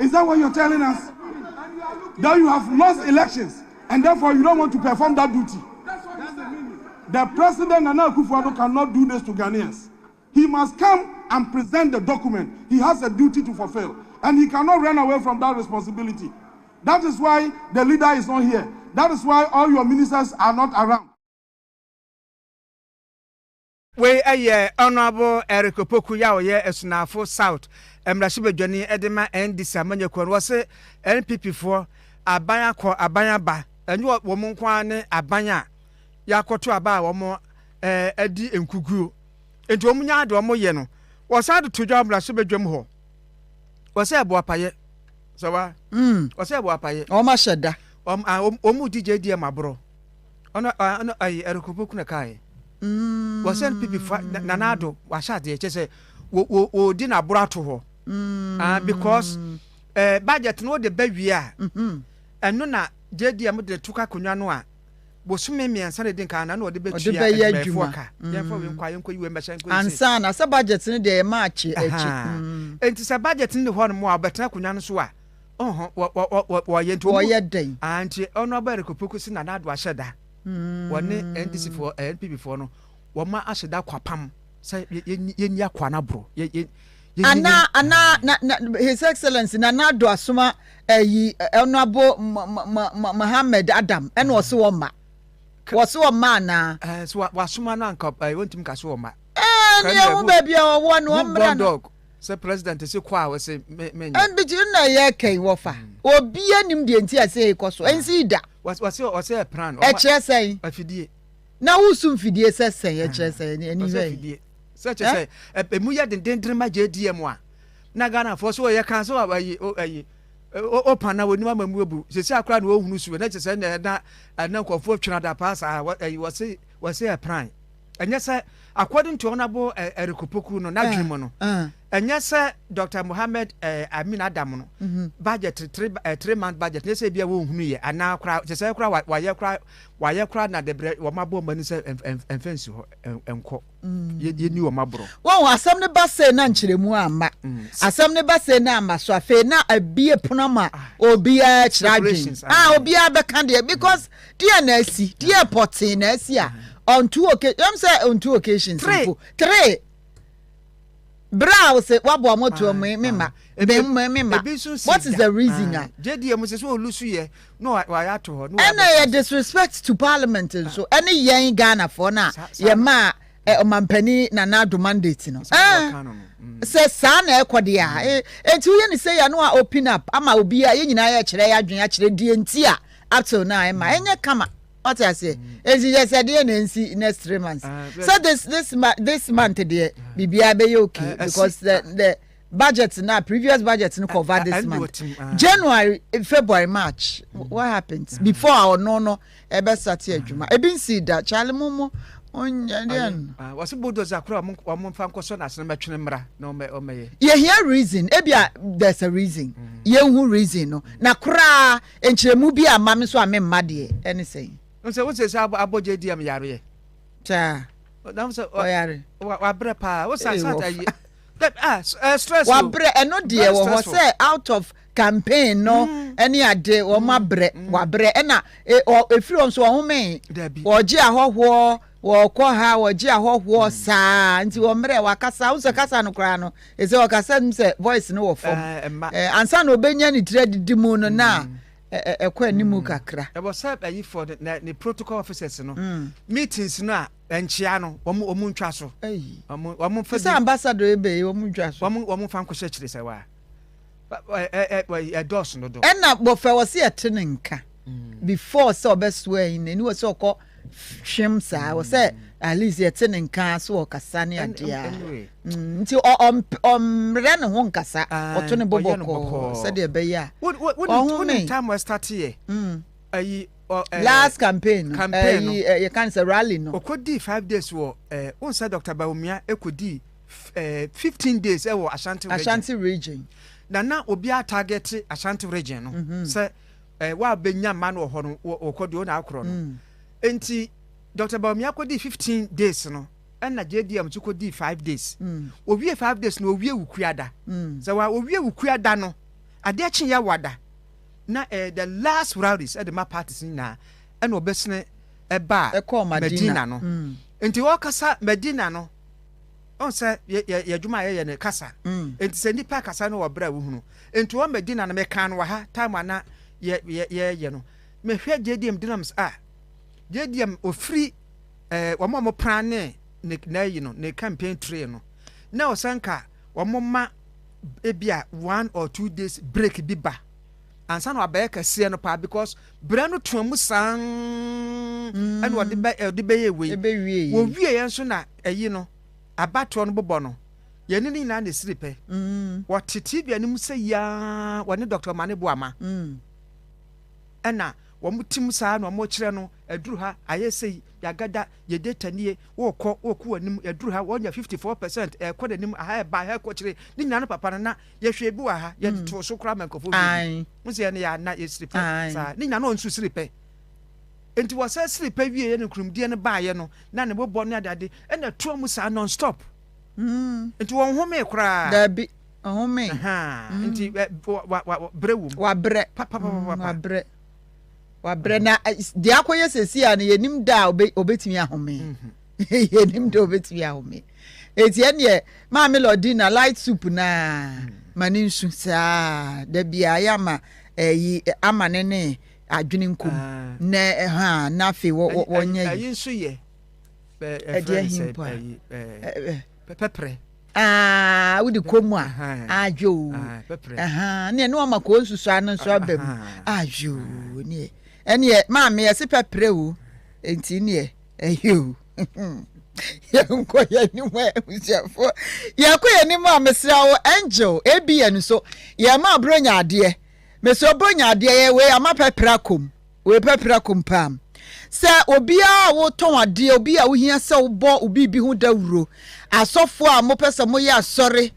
Is that what you're telling us? That you have lost elections, and therefore you don't want to perform that duty. The president, Nana Akufo-Addo, cannot do this to Ghanaians. He must come and present the document. He has a duty to fulfill, and he cannot run away from that responsibility. That is why the leader is not here. That is why all your ministers are not around. We Honorable Eric Opoku ya oye Esunafo South mrahye badwani edema NDC amanye kwon wo se NPP for abanya ko abanya ba enyo wo mo nkwa ne abanya yakoto aba wo mo adi enkuguo enti wo munya ade wo mo ye no wo sa de todwa mrahye badwam ho wo se ebo apaye so wa wo se ebo apaye o ma sheda o mu DJ die mabro ono Eric Opoku na kai was NPP nanado washade chese wo di na burato ho because budget no de bawia eno na JDM de tuka konwa no a bosume miensa de dinka na no de betua adwuma yefo we nkwa yenko yiwe mbesha nko ansa na se budget ne de match echi enti se budget ne ho no mo abetna konwa no so a wo yento wo yeden anti ono abere kopoku si na nado asheda wone NDC for NPP for no wo ma asheda kwapam say yenya kwana bro ana His Excellency na do asoma Honorable Mohammed Adam ene wo se wo ma na so wasoma na nka wontim ka so wo ma ne wo ba bia wo no mra dog say president say kwa we say me and bi na ye kai wo fa obi anim de nti ase ikoso ensi da wase a plan e chese afidie na wusum fidie sesen e chese ni we such as mu ya dendendren ma JDM a na Ghana for so ye kan so ayi o pana woni ma mu ebu sesi akra na ohunu suwe na chese na nkofo twena da pass a wase was say a prime. And yes, according to Honorable Erikopoku no na dream no. And yes, Dr. Mohammed Amin Adam no budget 3-month budget. They say be a woman here and now crowd just say crowd why you cry na the bread or my bomb and say and fence and co. You knew my bro. Well, asam ne ba say na nchire mu ama. Asam ne ba say na ama so afa na abie ponama obi a chradwin. Obi a be kan there because dear na asi, dear potin na asi a on 2 occasions. I'm say on 2 occasions. 3. Bra say wabo amoto mema. What is the reason? JD mo say so lusu ye. No why ato ho. And disrespect to parliament so any yen Ghana for na ye ma omampani na na do mandate no. Say sa na ekode a enti wo ye ni say ya no open up ama obi a ye nyina ya kire ya adwen ya kire die nti a up till now ma enye kama. What I say? As you said, next 3 months. So this month, dear, BBI be okay because the budgets now, previous budgets no cover this month. January, February, March. What happens before our no ebe start here Juma? I been see that Charlie Momo on then. Was about those akro amon fan koso na se metwene mra no me. You hear reason? Ebia there's a reason. You who reason no. Na kra enchiremu bi amame so ame mmade anything. What's this about JDM Yari? Cha. That's a Wabre. What's that? Stress. Wabre, and no dear, was say out of campaign, no, any idea or my bre, wabre, and if you also home, or Gia Ho, or Koha, or Gia Ho, sa, and you ombre, Wakasa, was a Casano Crano, is all Cassan voice no form. And San Obenian, dreaded the moon now. Nimu kakra. I was up for the protocol officers no meetings na enchiano omu ntwa so omu fa ambassador ebe omu ntwa so omu fa nko chechire se wa dos no do na bofa wose etene nka before so obeswe in ni wose okọ hwem sa wose at least etene nka so okasa ne adea nti omre ne ho nkasa oto ne boboko said e be ya when time we start here last campaign you can say rally no okodi 5 days wo on say Dr. Baumia ekodi 15 days e wo Ashanti region na obi a target Ashanti region no say wa benya man wo ho no okodi o na akro no enti Dr. Baumia kodi 15 days no na JDM kodi 5 days owie 5 days no owie wukuada say wa owie wukuada no ade achi ya wada na the last rallies at the ma parties na and obesne eba Medina no enti wo kasa Medina no on say ye dwuma ye ne kasa enti se nipa kasa no wobra wo hunu enti wo Medina no meka no wa ha time na ye no me hwe JDM dynamics JDM ofri wo mo plan ne na yi no ne campaign trail no na osanka wo mo ma ebia 1 or 2 days break bi ba ansa no abeka se no pa because brano tuamu san and what the be we wo wie yen so na eyi no abato no bobo no ye ni na na siripe what tv anim se ya woni Dr. Mane Boama ena wo mutim sa no mo kire no aduru ha ayese yagada ye data nie wo ku anim aduru ha wonya 54% ekọ anim aha ba ha ko kire ni nyana papa na ye hwe bi wa ha ye to so kra mankofo bi mo se ne ya na ye siripe sa ni nyana onsu siripe enti wo sa siripe wie ye ne krumdie ne ba ye no na ne bobo ne adade ena to mu sa non stop enti wo home kra da bi home enti brewum wa bre papa wa bre wabrena de akoye sesi a ne yenim da obetimi ahome yenim da obetimi ahome etie ne ma melody na light soup na mani nsu sa da bia ya ma yi amane ne adwene nkum na na fe wonye yi nsu ye pepre wudi komu ajo ne no ma ko nsusu an nso abam ajo ne ene ma me yesi pepre wo enti ne eyo yanko ya ni mo usafo yanko ya ni mo amesra wo angel ebien so ya ma bronya ade me so bronya ade ye we ama pepra kom we pepra kom pam se obia wo ton ade obia wo hia se wo bo obi bi hu dawuro asofo a mo pese mo ya asori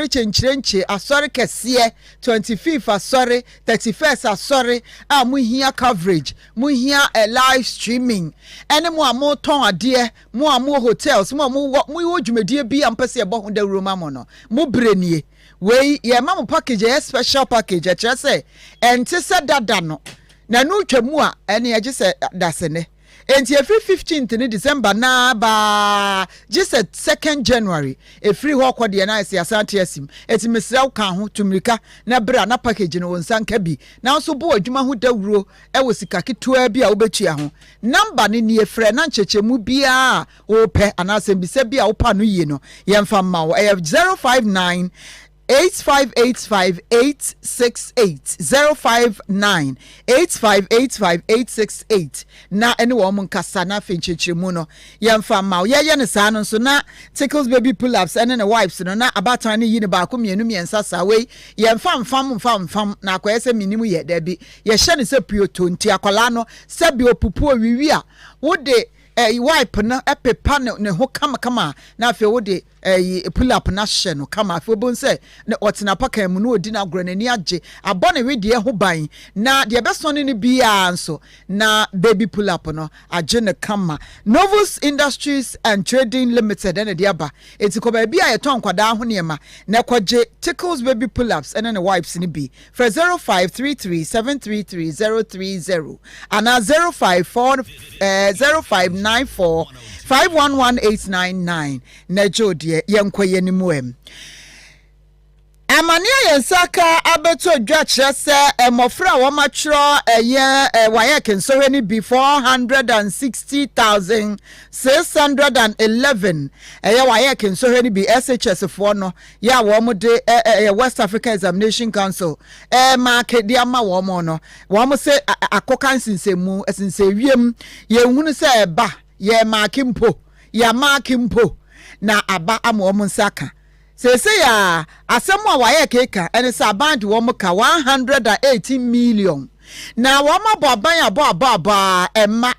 chenchirenche asori kese 25th asori 31st asori a mo hia coverage mo hia live streaming ene mo a mo ton ade mo a mo hotels mo wo dwumadie bi am pese e bo hu dawuro ma mo no mo brenie we ye ma mo package a special package a kire se ente se dada no na no twemu a ene age se dasene enti every 15th ni December na ba just 2nd January e free ho kwode na ase asante asim eti mesra ka ho tumrika na bra na package no wonsanka bi na so bo adwuma ho dawuro e wo sika ketoa bi a wo betua ho number ni ne efre na nchechemu bia wo pe anasem bi se bia wo pa no yie no yemfa ma wo 059 8585-868 059-8585-868 na ene wo mun kasa na finchichimu no yemfa ma ye ne sa no so na tickles baby pull ups ene ne wipes no na abatan ne yini ba ko mienu miensa sa we yemfa mfam na akwese minimu ye da bi ye hye ne se pioto nti akola no se bi opupu owiwi a wo de wipe na epepa ne ho kama na afi wo de pull up na hye no kama afi obon se na otina paka mu no odi na granani age abone we de ho ban na de beso ne bia anso na baby pull up no age ne kama Novus Industries and Trading Limited ene de aba etiko ba bia ye ton kwada ho ne ma na kwaje tickles baby pull ups ene ne wipes ne bi for 0533733030 ana 0594511899 na jodie yenkwaye ni muem amania yensaka abeto dwa kire se emofra wo matro waye kensohwe ni be 460,611 waye kensohwe ni be SHS for no ya wo mo de West Africa Examination Council market dia ma wo mo no wo mo se akokan sinsemu wiem ye hunu se ba ye makimpo ya makimpo na aba amo mo nsaka sese ya asemu a waye keka ene sa band wo mo ka 118 million na wo ma bo aban abo emma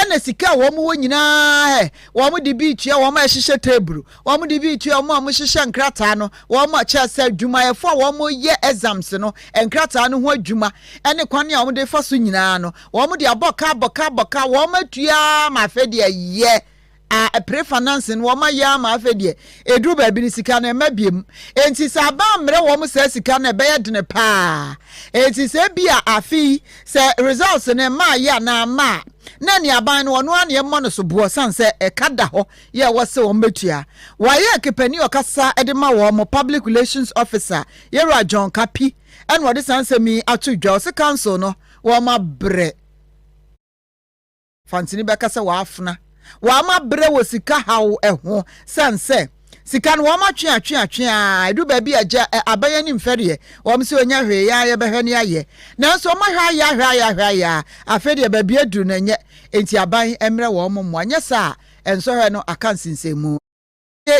ene sika wo mo nyina wo mo de bi tua wo ma hihye table wo mo de bi tua wo mo hihye nkrata no wo mo cha sa dwuma ye fo wo mo ye exams no nkrata no ho adwuma ene kwane a wo de fa so nyina no wo mo de aboka wo ma tua ma fe de ye a pre-finance no ma ya ma afedie edu ba bi ni sika na mabiem enti sa ba mre wo mo sa sika na be yedne pa enti se bia afi se results ne ma ya na ma na ni aban no no ane mo no so bo sanse e kada ho ye wo se wo metua wa ye kepani okasa edema wo mo public relations officer Yera John Kapi en wo de sanse mi atudwa se council no wo ma bre fantini be kasa wa afna wa ma bre wo sika hawo eho sanse sika no wa ma twa edu ba bi aja abaye ni mfere wo mse onya hwe ya ye behwe ne aye nanso ma hwa ya afede ba bi adu na nye enti aban emre wo mo mo anya sa enso hwe no akansinsemu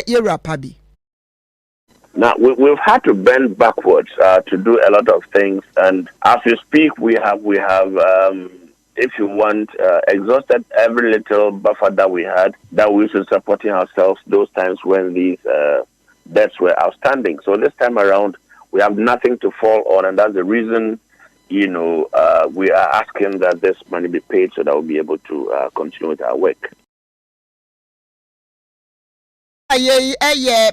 Yera Pabi. Now, we've had to bend backwards to do a lot of things, and as we speak, we have if you want, exhausted every little buffer that we had that we used to supporting ourselves those times when these debts were outstanding. So this time around, we have nothing to fall on, and that's the reason, we are asking that this money be paid so that we'll be able to continue with our work.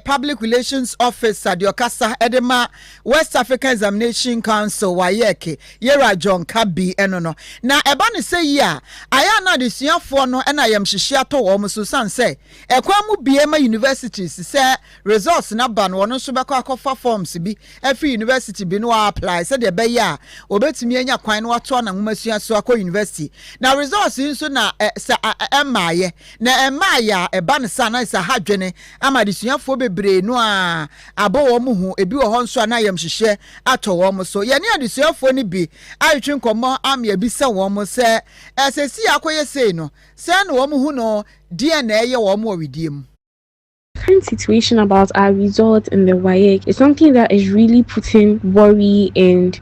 Public Relations Officer Diokasa Edema West African Examination Council wayeke Yera John Kabi enono na eba ne se ya aya na de suafo no na yam hihye ato wo muso sanse ekwa mu biema universities se results na ba no no so beko akofa forms bi every university bi no apply se de be ya obetumi anya kwan no ato na nwumasua so akọ university na results nso na emaye na emaya eba ne sa na sa hadwene ama disuafo bebre no a abo wo mu hu ebi wo ho nso na yam hihye ato wo mu so ye ne adisuafo ni bi ayetwe nkomo am ya bi se wo mu se esesi akoye sei no se na wo mu hu no DNA ye wo mu owidiem current situation about our results in the WAEC is something that is really putting worry and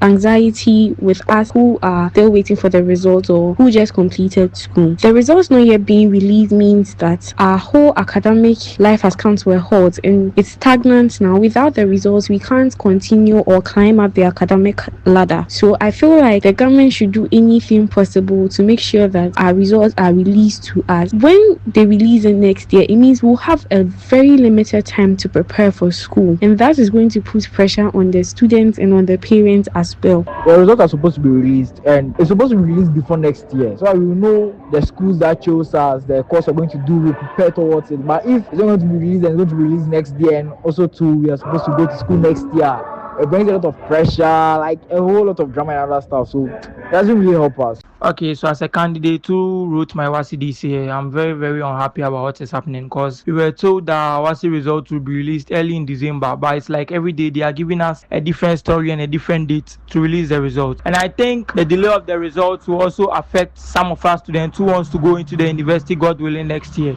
anxiety with us who are still waiting for the results or who just completed school. The results not yet being released means that our whole academic life has come to a halt and it's stagnant now. Without the results, we can't continue or climb up the academic ladder. So I feel like the government should do anything possible to make sure that our results are released to us. When they release it next year, it means we'll have a very limited time to prepare for school, and that is going to put pressure on the students and on the parents as well. The results are supposed to be released, and it's supposed to be released before next year, so we will know the schools that chose us, the course we're going to do, we prepare towards it. But if it's not going to be released and it's going to be released next year, and also too, we are supposed to go to school next year, it brings a lot of pressure, like a whole lot of drama and other stuff, so it doesn't really help us. Okay, so as a candidate who wrote my WASI this year, I'm very, very unhappy about what is happening because we were told that our WASI results will be released early in December, but it's like every day they are giving us a different story and a different date to release the results. And I think the delay of the results will also affect some of our students who wants to go into the university, God willing, next year.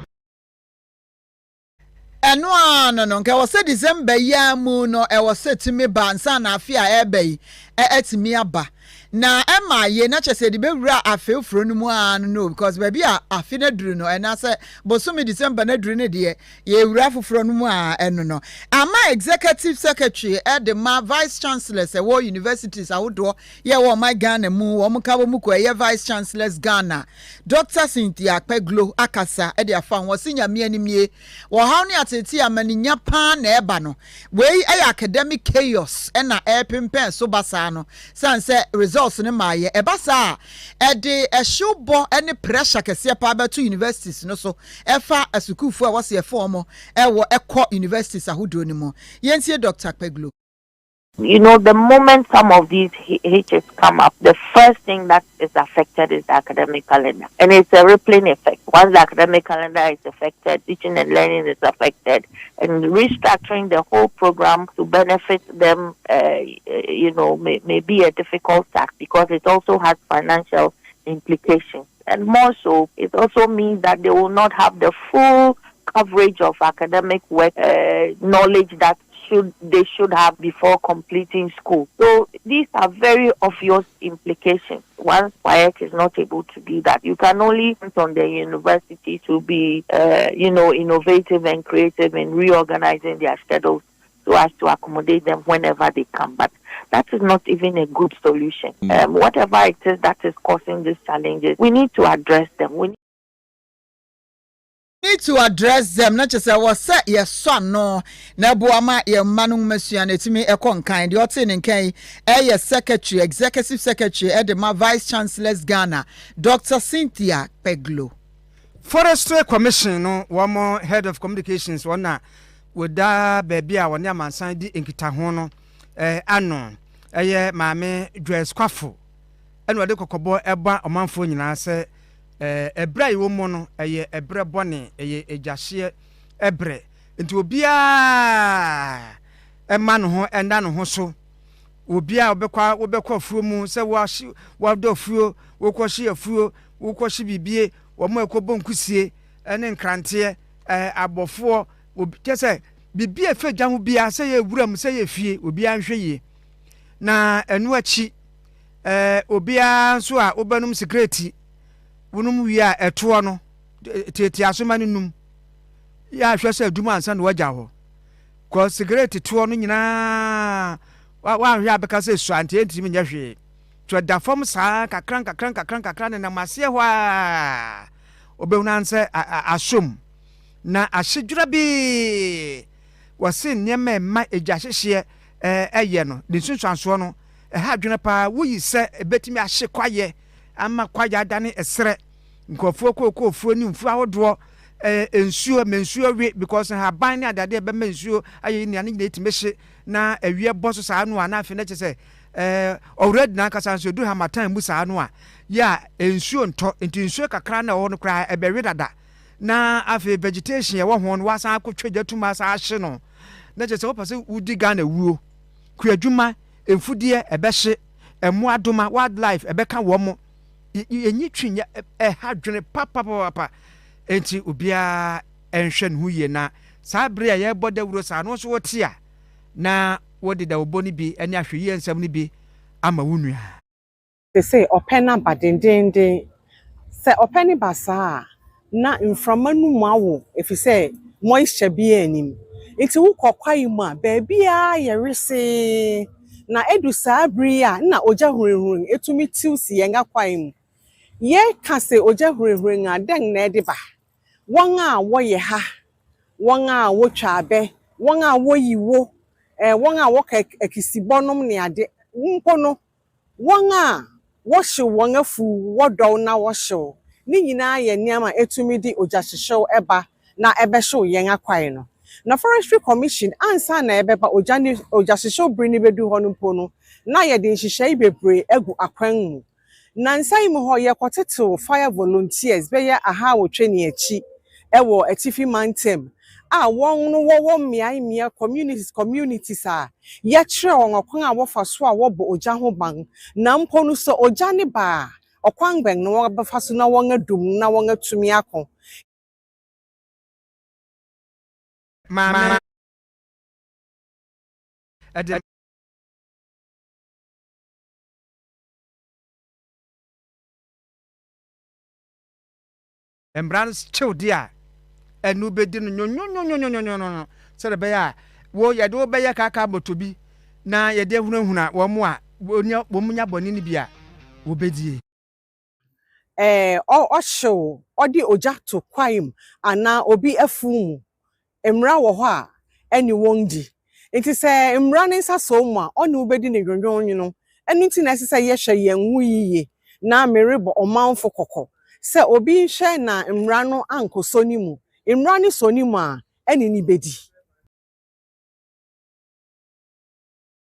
No, nke wose December ya mu no e wose timi ba nsa na afia ebe etimi aba na ema ye na chese de bewura afefuro no mu no because baby afi na duru no na se bosumi December na duru ne de ye wura afoforo no mu eno no ama executive secretary the ma vice chancellors wo universities awodo ye wo my Ghana mu wo mka mu ko ye vice chancellors Ghana Dr. Cynthia Peglo akasa de afa wo sinyame animie wo haw ne ateti amani nyapa na eba no we academic chaos na pempen so basa no sanse results ne maye ebasa de ehwobo ene pressure kese pa ba to universities no so efa asukufu a wase efo ewo ekọ universities ahodo ni mo yentie Dr. Peglo. You know, the moment some of these hitches come up, the first thing that is affected is the academic calendar. And it's a rippling effect. Once the academic calendar is affected, teaching and learning is affected. And restructuring the whole program to benefit them, may be a difficult task because it also has financial implications. And more so, it also means that they will not have the full coverage of academic work, knowledge that they should have before completing school. So these are very obvious implications. Once WAEC is not able to do that, you can only count on the university to be, innovative and creative in reorganizing their schedules so as to accommodate them whenever they come. But that is not even a good solution. Whatever it is that is causing these challenges, we need to address them. We need to address them not just was set your son no na boama ye manu mesua na timi ekonkan de otin nkan secretary executive secretary Adoma vice chancellors Ghana Dr. Cynthia Peglo. Forestry Commission no one head of communications one with da baby a one amansan di enkita ho no ano maame dress kwafo eno de kokobo eba omanfo nyina se ebra yi wo mo no ebre bone ejahye ebre nti obia ema no ho enda no ho so obia obekwa afuo mu se wa do afuo wo kwhye afuo wo kwhye bibie wo mo ekobo nkusie ene nkrante abofo kese bibie feja ho bia se ye wuram se ye fie obia nhwe ye na enu achi obia so a obanum security wonum wi a eto no tete asoma ne num ya hwese aduma ansa na wagya ho ko cigarette to no nyina wa hwe abeka se so ante ntimi nya hwe to da fom saa kakran na mase ho a obewuna anse asom na ahyedwura bi wase nyema ma egya hyehye eye no de sunsuanso no ha dwene pa wuyi se ebetimi ahye kwaye ama kwaja dane esre nkofo kokofo ni mfu ahodo ensuo mensuo wi because ha ban ne adade be mensuo ayi ni ane etimehye na awie boso saa no ana afi na chese already na kasa so du ha matan mu saa no a ya ensuo nto ensuo kakra na wo no kra ebewe dada na afi vegetation ye wo ho no wasan akotwa tuma saa hye no na chese wo pase udi Ghana wuo kuadwuma emfudie ebehye emu Adoma wildlife ebeka wo mo yenyi twinya ha dwene papa enti obia ɛnhwɛ no yie na saa bere a yɛbɔ dawuro saa no so wote a na wode da wobɔ no bi ne ahwɛ yie nsɛm no bi ama wo nua they say ɔpɛ na ba dendenden sɛ ɔpɛ ne ba saa na mframa no mu awo efi sɛ moisture bi anim nti wo kɔkwai mu a baabi a yɛrese na edu saa bere a na ogya hurihuri etumi tiw si yɛn akwai mu ye ka se ogya hurihuri a den na ɛde ba wɔn a wɔyɛ ha wɔn a wotwa abɛ wɔn a woyiwo wɔn a wɔka akisibɔnom ne ade mpo no wɔn a wɔhyew wɔn afu wɔdɔw na wɔhyew ne nyinaa yɛ nneɛma etumi di ogya hyehyew ɛba na ɛbɛhyew yɛn akwai no na forestry commission ansa na ɛbɛba ogya hyehyew bere ne bedu hɔ no mpo no na yɛde nhyehyɛe bebree egu akwan mu na nsan mu hɔ yɛkɔtetew fire volunteers bɛyɛ aha wotwe ne akyi ɛwɔ atifi mantem a wɔn no wɔwɔ mmea communities a yɛkyerɛ wɔn ɔkwan a wɔfa so a wɔbɔ ogya ho ban na mpo no so ogya ne ba ɔkwan bɛn no wɔbɛfa so na wɔn adum na wɔn atumi akɔ mama ade embrans chewdi a enu bedi no nyonyo sɛ de bɛyɛ a wo yɛde wo bɛyɛ kaka motobi na yɛde hunahuna wo mo a wo munya bɔne ne bi a wo bedie ɔhyew ɔde ogya to kwaim ana obi afum emra wɔ hɔ a ɛne wɔn di nti sɛ emra ne nsa so mu a ɔne wo bedi ne dwonwonwo no ɛno nti na ɛsɛ sɛ yɛhwɛ yɛn ho yiye na merebɔ ɔmanfo kɔkɔ sɛ obi nhwɛ na emra no ankɔsɔ ni mu emra ne sɔ ni mu a ɛne ni bedi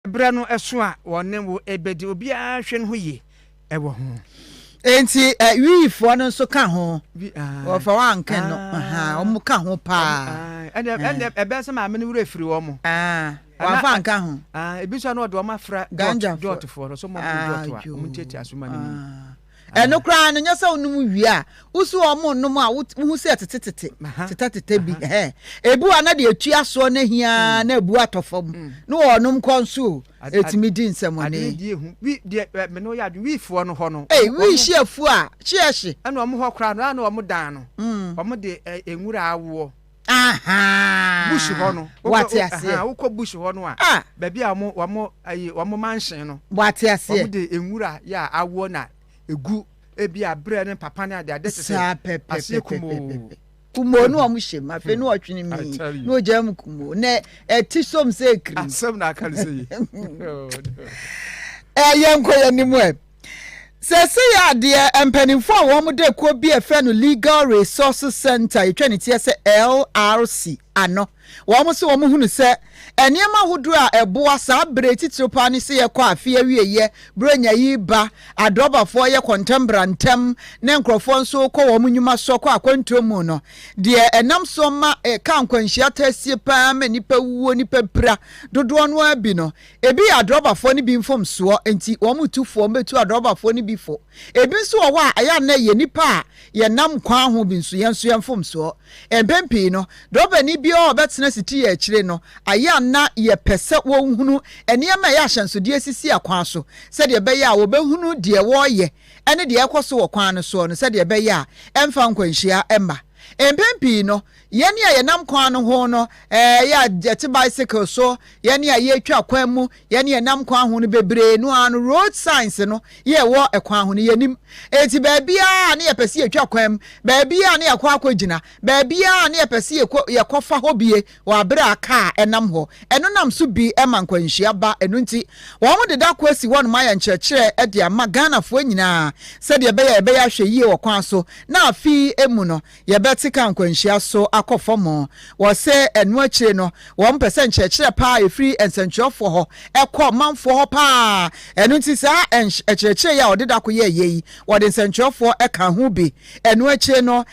bra no ɛso a wɔne wo ebedi obi a hwɛ no ho yie ɛwɔ ho enti wiifo no nso ka ho wɔfa wanka no ɔmo ka ho pa ɛnɛ ɛbɛsɛ ma amene wura firi wɔ mo wɔfa anka ho ebi so na ɔde ɔma fra dot for no so mo dot wa mo tete asoma ne mu eno kra no nyɛ sɛ onum wie a usu ɔmo nom a wo sɛ tete bi ebu ana de atua so na hia na ebu atɔfam no ɔnom kɔnso etimi di nsɛm ne ade die hu wi de me no ya wi fo no hɔ no wi hyefu a hye ana ɔmo hɔ kra no ana ɔmo dan no ɔmo de enwura awo bush hɔ no wate ase wokɔ bush hɔ no a baabi a ɔmo mansion no wate ase ɔmo de enwura ya awo na egu ebi abrɛ ne papa ne ade sese ase kumo no am hye ma fe no otwene mi no jam kumo ne eti som se ekri asem na aka se yi yenko yanimu sese ya de empanimfo a wo mo de ko bi efe no Legal Resources Center etwa ne tie se LRC ano wo mo se wo mo hunu se eniema hodo a eboa sa bre titiro pa ne se ye kɔ afie wieye bronya yi ba adrobafo ye contembrantem ne nkrofo nso kɔ wo mo nyuma so kɔ akwanto mu no de enam so ma ka nkwanhia tasie pa ma nipa wuo nipa pra dodo no abi no ebi adrobafo ne bi mfom so enti wo mo tufo metu adrobafo ne bi fo ebi nso wo a aya na ye nipa a ye nam kwan ho bi nso ye nso ye mfom so empempi no droba ni bi o betena siti ye akire no aya na ye pese wo hunu enema ya hyansodie sisi akwan so se de be ya wo be hunu de wo ye ene de ekoso wo kwan no so no se de be ya emfa nkwanhia emma empempi no yeni a yenam kwan no ho no ya jet bicycle so yeni a ye twa kwan mu yeni yenam kwan ho no bebre no an road signs no ye wo ekwan ho no yenim enti baabia na ye pese ye twa kwan baabia na ye kwa akogina baabia na ye pese ye kofa hobie wa bere aka enam ho eno nam so bi ema nkwanhia ba eno nti wo mo de da kwasi won ma ya nkyerɛkyerɛ e de ama Ghana fo nyina sɛ de be ya hwɛ yie wo kwan so na afi emu no ye betika nkwanhia so akɔfɔmo wo se enu akire no wo mpɛsɛ nkyerɛkyerɛ pa efiri ensɛntwerɛfo hɔ ɛkɔ manfo hɔ pa enu nti saa nkyerɛkyerɛ ya ɔde da ko ye yi wɔde nsɛntwerɛfo ɛka ho bi enu akire no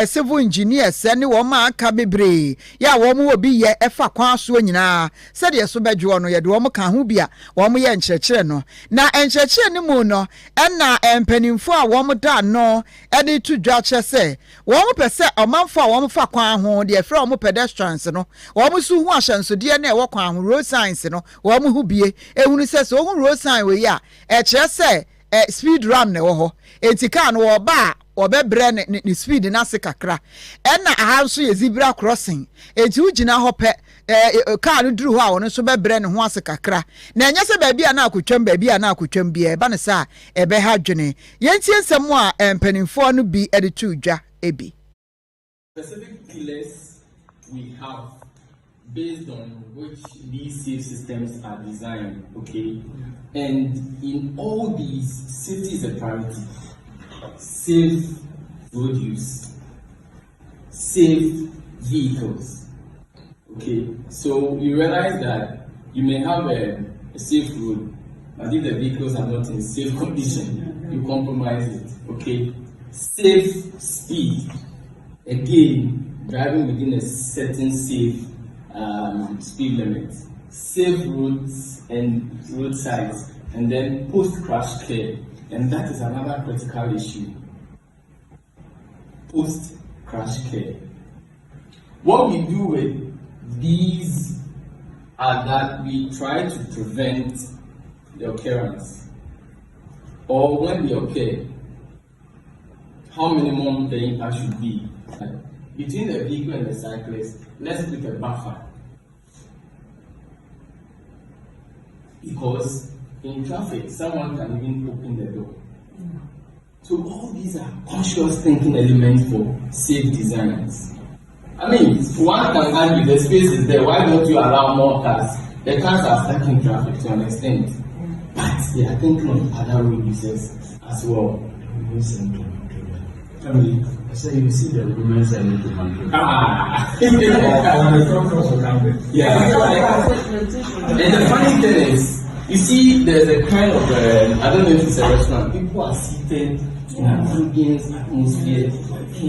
civil engineers ne wo ma aka bebre ya wo mo obi ye ɛfa kwan so nyinaa sɛ de so bɛdwo no ye de wo mo ka ho bi a wo mo ye nkyerɛkyerɛ no na nkyerɛkyerɛ ne mu no ɛna empanimfo a wo mo da no ɛde to dwa kyerɛ sɛ wo mo pɛsɛ omanfo a wo fa kwan ho de efra wo pedestrians no wo su hu ahyansode na e wo kwan ho road signs no wo hu bie ehunu se so hu road sign we ya e kire se speed ram na wo ho enti car no wo ba obebre ne speed na se kakra na aha so ye zebra crossing enti ugina ho pe car no duru ho a wono so bebre ne ho ase kakra na enye se ba bia na akotwam ba bia na akotwam bia ba ne sa ebe ha dwene yentie nsem a empanimfo no bi editu dwa ebi specific pillars we have based on which these safe systems are designed, okay? And in all these, safety is a priority. Safe road use, safe vehicles, okay? So you realize that you may have a safe road, but if the vehicles are not in safe condition, you compromise it, okay? Safe speed, again, driving within a certain safe speed limit, safe roads and roadsides, and then post-crash care, and that is another critical issue. Post-crash care. What we do with these are that we try to prevent the occurrence, or when they occur, how minimum the impact should be. Between the vehicle and the cyclist, let's put a buffer. Because in traffic, someone can even open the door. So all these are conscious thinking elements for safe designs. I mean, one can argue the space is there, why don't you allow more cars? The cars are stuck in traffic to an extent. But they are thinking of other road users as well. I mean, so you see the women's and the man. Yeah. And the funny thing is, you see, there's a kind of, I don't know if it's a restaurant, people are seated in an ambience, atmosphere,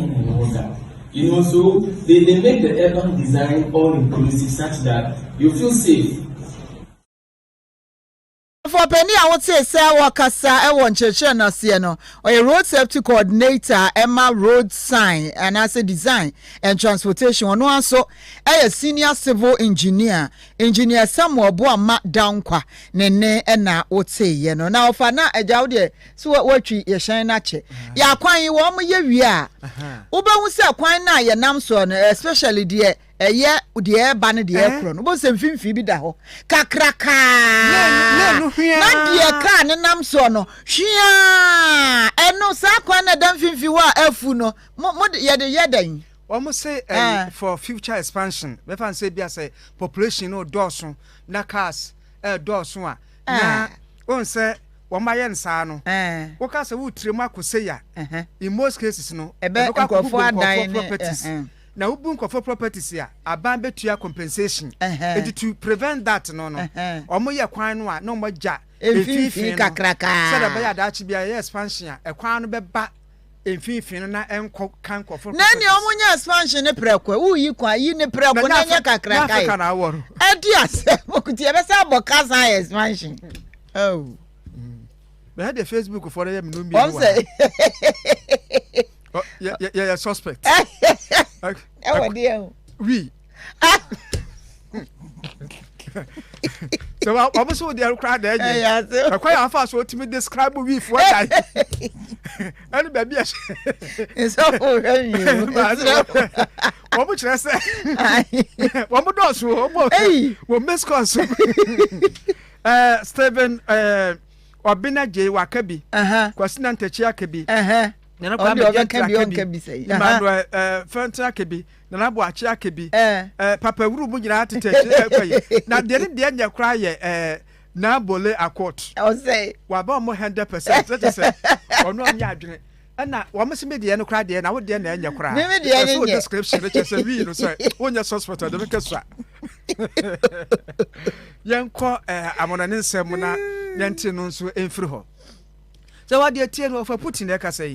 and all that. You know, so they make the urban design all inclusive such that you feel safe. For penny, I would say, Serwaa Kasa, I want to no sieno, or a road safety coordinator, Emma road sign, and as a design and transportation. One also a senior civil engineer, Samuel Boama Downkwa, Nene, and na would say, you know. Now, for now, a jowdy, so what you shine at you. Ya, quite you want me, we are. Uba will say, quite now, your namson, especially dear. Eye the air ban the air kron bo se mfimfi bi da ho kakraka na die ka ne nam so no hwia eno sa kwa na da mfimfi wa afu no mo ye de yedan almost say for future expansion we fan say bia say population no doso na cars doso a na on say wo ma ye nsa no wo ka say wo tremu akose ya in most cases no e be nkofo adan properties na ubun for properties ya aban betua compensation and to prevent that no omo ye kwan no a no mo ja efifi kakraka so da be ya da chi bia expansion e kwan no be ba efifi no na enko kan for properties na ni omo nya expansion ne preko uyi kwa yi ne preko na nya kakraka na na aworo edi ase mokuti e be sa bokaza expansion oh we had the Facebook for them no me one say yeah suspect oui so I was so there crowd there I quite fast so to me describe we for that and baby it's all for you what would you say what would also what miss cause Stephen Obina J Wakabi kwasina ntachi akabi nana kwa be say Emmanuel Fanta kebi nana bo achi akebi papa wuru mu nyina atete kwaye na de nya kra ye na bole Akoto I say wa ba mo 100% that is ono nya adwene na wo mse me de no kra de na wo de na nya kra me de nya description that say we no say onya suspect de make swa yenko amonane nsem na yente no nso enfiri ho so what dey tie no for Putin e ka say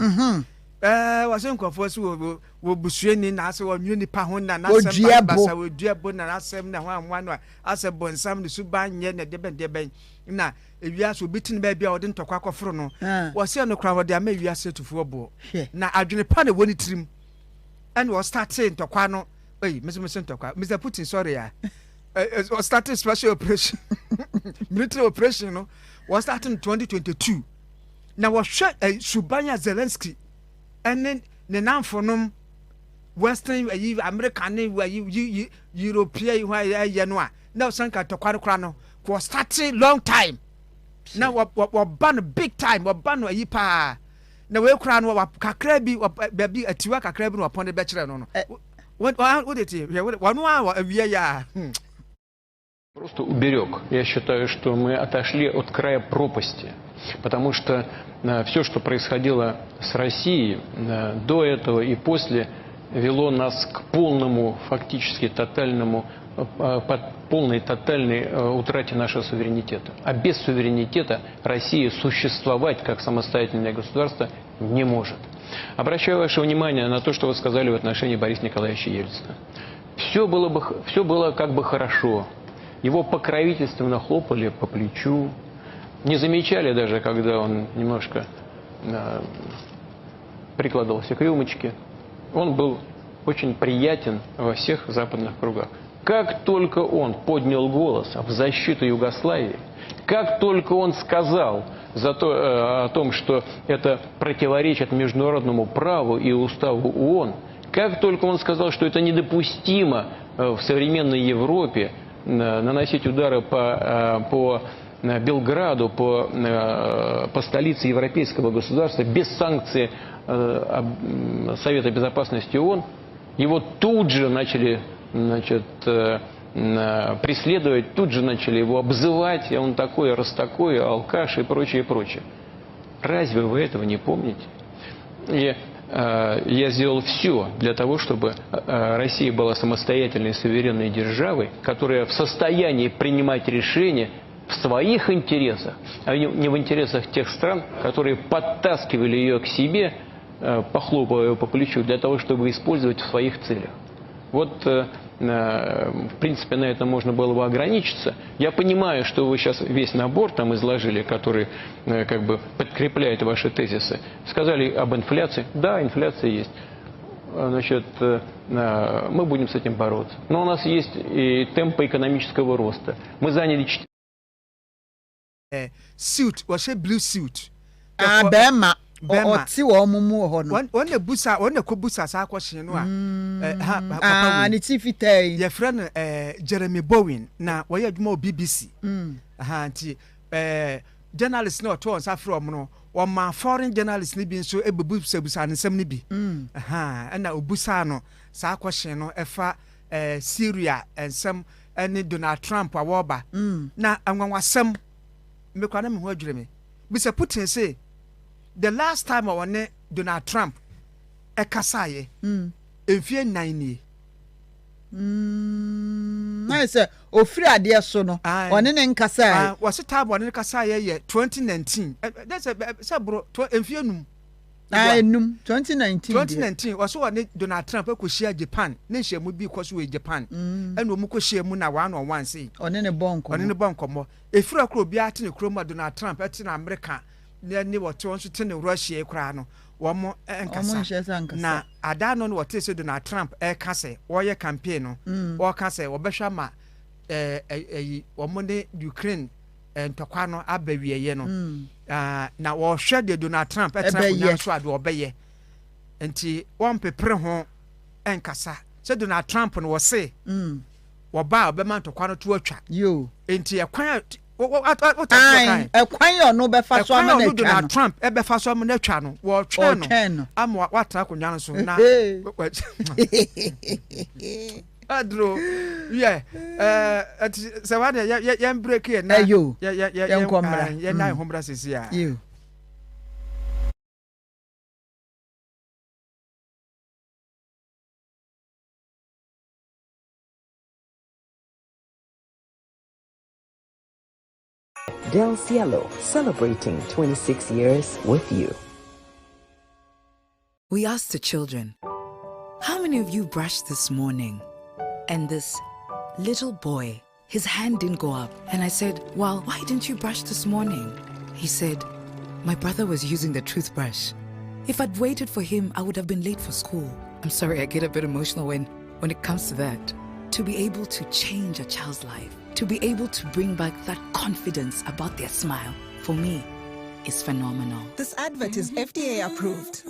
wasen kwafo so wo busueni na ase wo nwuni pa ho na na asem basa wo duabo na asem na ho anwa no ase bonsam ne suban nye na deben na ewia so bitin ba bia wo de ntokwa akoforo no wo se no kra wo de ama ewia se tufo bo na adwene pa na woni tirim and was starting to kwano. Hey, Mr. Tokwa, Mr. Putin, sorry, was starting special operation, military operation, no, was starting 2022. Now was shot Subanya Zelensky, and then the name for them Western, American, European, Yanua. Now Sanka Tokwano Krano was starting long time. Now what ban big time, what ban a yipa. Now we crown what Kakrebi, what baby a Tiwaka Krebin upon the bachelor. No. What did he? 1 hour a year. Просто уберег. Я считаю, что мы отошли от края пропасти, потому что все, что происходило с Россией до этого и после, вело нас к полному, фактически полной тотальной утрате нашего суверенитета. А без суверенитета Россия существовать как самостоятельное государство не может. Обращаю ваше внимание на то, что вы сказали в отношении Бориса Николаевича Ельцина. Все было как бы хорошо. Его покровительственно хлопали по плечу. Не замечали даже, когда он немножко прикладывался к рюмочке. Он был очень приятен во всех западных кругах. Как только он поднял голос в защиту Югославии, как только он сказал о том, что это противоречит международному праву и уставу ООН, как только он сказал, что это недопустимо в современной Европе наносить удары по Белграду, по столице европейского государства без санкций Совета Безопасности ООН, его тут же начали преследовать, тут же начали его обзывать, он такой, раз такой, алкаш и прочее, прочее. Разве вы этого не помните? И я сделал все для того, чтобы Россия была самостоятельной суверенной державой, которая в состоянии принимать решения в своих интересах, а не в интересах тех стран, которые подтаскивали ее к себе, похлопывая ее по плечу, для того, чтобы использовать в своих целях. Вот, в принципе, на этом можно было бы ограничиться. Я понимаю, что вы сейчас весь набор там изложили, который как бы подкрепляет ваши тезисы. Сказали об инфляции. Да, инфляция есть. Значит, мы будем с этим бороться. Но у нас есть и темпы экономического роста. Мы заняли... Suit, вообще blue suit. Бема. Oti wo mumu ho no. One busa, one ko busa sa question no a. Ni tifitay. Your friend Jeremy Bowen na we adwuma BBC. Nti journalist no to on sa from no. O ma foreign journalist ni bi nso ebebusa busa nsem ni bi. Na obusa no sa question no efa Syria ensem ene Donald Trump awoba. Na anwanwasem me kwa na me ho adwire me. Bisa Putin say the last time I won Donald Trump a kasaye enfie 9 ni I say ofiri ade so no one ne nkasa was time one kasaye ye 2019 that's a bro enfie num num 2019 was one Donald Trump akoshia Japan ne nhyiamu bi koso we Japan ene omu koshia mu na one on one say one ne bonko efira kro bi ate ne kro ma Donald Trump ate na America ne wote won so te ne Russia kra no wo mo enkasa na ada no wote se Donald Trump kase wo ye campaign no wo kase wo behwa ma wo mo ne Ukraine ntokwa no abawieye no na wo hwe de Donald Trump etra so ade obeye enti won pepre ho enkasa se Donald Trump no wo se wo ba obema ntokwa no to atwa yo enti ekwan ekwan yo no be fa so am na Donald Trump e be fa so am na twa no wo twa no am watra konwa no so na adro yeah se wa de ya break here na ya nkomra ya na homra sisi ya Del Cielo, celebrating 26 years with you. We asked the children, how many of you brushed this morning? And this little boy, his hand didn't go up. And I said, well, why didn't you brush this morning? He said, my brother was using the toothbrush. If I'd waited for him, I would have been late for school. I'm sorry, I get a bit emotional when it comes to that. To be able to change a child's life, to be able to bring back that confidence about their smile, for me, is phenomenal. This advert is FDA approved.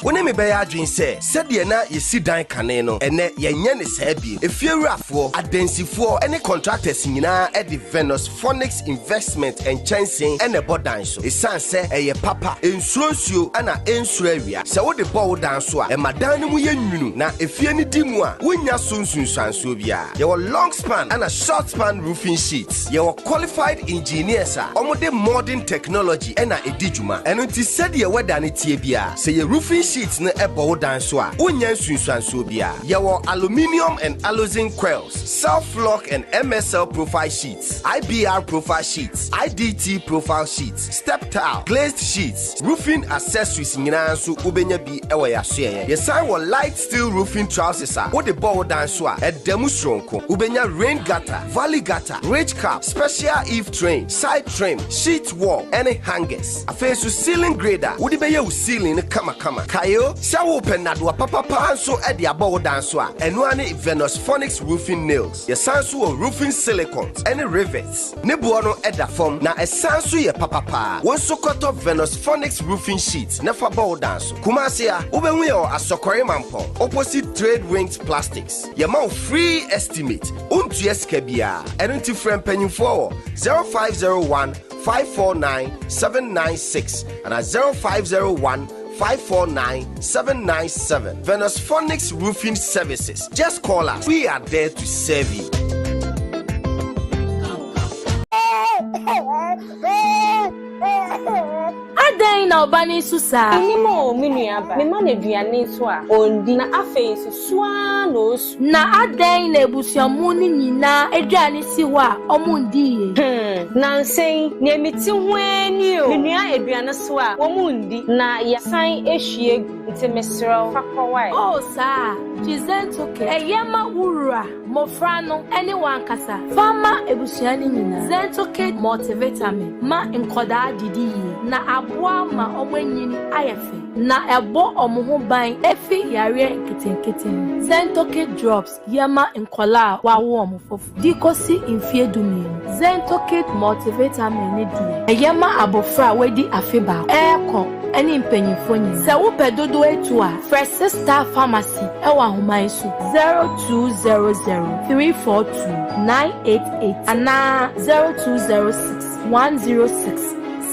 When me be adwin say said ye na ye si dan kane no ene ye nya ne saa bi efiewurafo adensifo ene contractors nyina e de Venus Phonics investment and chancing ene bodan so esan se eye papa ensuronsuo ana ensuro awia se wo de bo dan so a e madan ne mu ye nwunu na efie ne di mu a wonya sunsunsanso bia ye wo long span ana short span roofing sheets ye wo qualified engineers a omode modern technology ena edijuma eno ti said ye weda ne tie bia se ye roofing sheets ne ebo dan so a wonya sunsunsanso bia ye wo aluminium and allozine coils, self-lock and MSL profile sheets, IBR profile sheets, IDT profile sheets, step tile, glazed sheets, roofing accessories nyina so ubenya bi ewo ya so ye sign wo light steel roofing trousers a wo de bow dan so a edemu stronko ubenya rain gutter, valley gutter, ridge cap, special eave train, side trim, sheet wall, any hangers afesu ceiling grader wo de be ye ceiling kama kayo shawo penado papa so e de abow dan so a eno ane Venus Phonics roofing nails, ye sansu or roofing silicons, any rivets. Nebuano edda form na esansu ye papa. One sokoto Venus Phonics roofing sheets, nefa bow dance. Kumasia, ubenwe or asokore mampo, opposite Trade Wings Plastics. Ye mau free estimate, untueskebia, and unti friend penny for 0501 549 796 and at 0501 549-797. Venus Phonics Roofing Services. Just call us. We are there to serve you. Adan na obani susa. Inimo minuaba. Me ma na aduane so a ondi na afei susua no su. Na adan na ebusuamu ni nyina aduane si wa omundi ye. Na nsen na emiti ho ani o. Menua aduane so a omundi na yasan ehwie nti mesrew fakowai. Oh sa, chizentoke. Eyema wura mofra no anyone kasa. Fama ebusuani nyina. Zentoke multivitamin ma nkoda didi na aboa ma omanyini ayefe na ebo omoho ban efi yare nkitenkete. Zentoke drops yema nkola wawo omofofu dikosi infie Zentoke multivitamin ne die yema abofra wedi afeba eko any mpanyimfo nyina. Se wo pedodo etu a Fresh Star Pharmacy ewa homan so 0200 342 988 ana 0206 106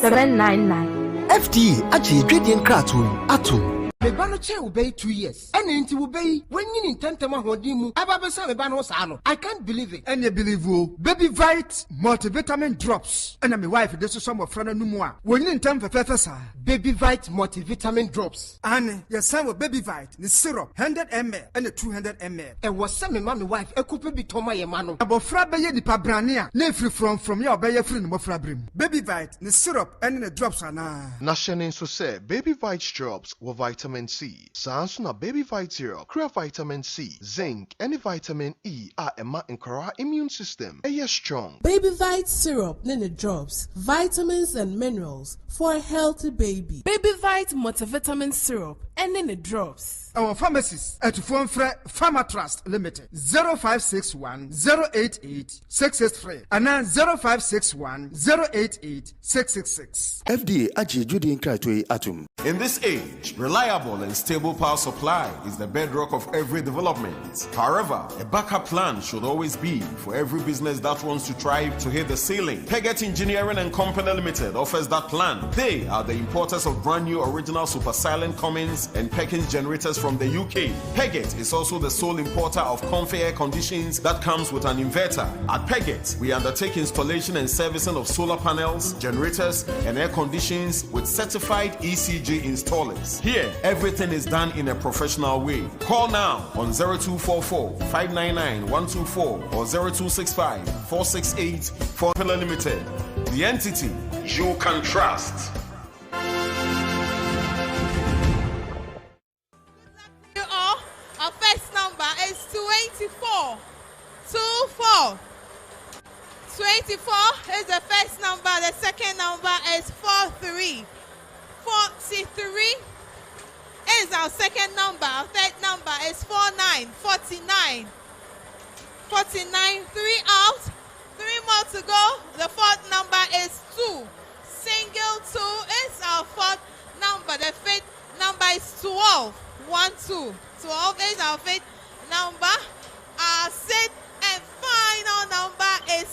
799. FDA achi ingredient kraton atom. Me ba no che obey 2 years. Ene nti obey when yin intentema hodin mu. Aba be say me ba no sa no. I can't believe it. Ene believe o. Baby Vite multivitamin drops. Ene me wife dey so some of friend no mu a. Won yin intem fefe sa. Baby Vite multivitamin drops. Ane, your son with Baby Vite, the syrup 100 ml and the 200 ml. E was some me wife e couple be toma ye mano. Abofra be ye di pabrania. Na free from your be ye free no mofra brim. Baby Vite, the syrup and the drops ana. Na shene so say Baby Vite drops with vitamin C. Sansuna Baby Vite syrup, crea vitamin C, zinc, and vitamin E are ema nkara immune system. Yes strong. Baby Vite syrup, nene drops, vitamins and minerals for a healthy baby. Baby Vite multivitamin syrup, and nene drops. Our pharmacies at Phone Pharma Trust Limited 0561 088 663 and 0561 088 666. FDA achi judi nkratwe atum. In this age, reliable and stable power supply is the bedrock of every development. However, a backup plan should always be for every business that wants to thrive to hit the ceiling. Peggett Engineering and Company Limited offers that plan. They are the importers of brand new original super silent Cummins and Perkins generators from the UK. Peggett is also the sole importer of comfy air conditions that comes with an inverter. At Peggett, we undertake installation and servicing of solar panels, generators, and air conditions with certified ECG installers. Here, everything is done in a professional way. Call now on 0244 599 124 or 0265 468 Formula Limited. The entity you can trust. Our first number is 24. 24. 24 is the first number. The second number is 43. 43. is our second number. Our third number is 49. 49. 49. 3 out. 3 more to go. The fourth number is 2. Single 2 is our fourth number. The fifth number is 12. 1, 2. 12 is our fifth number. Our sixth and final number is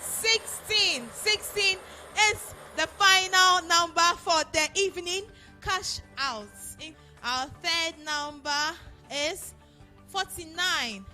16. 16 is the final number for the evening cash outs. Our third number is 49.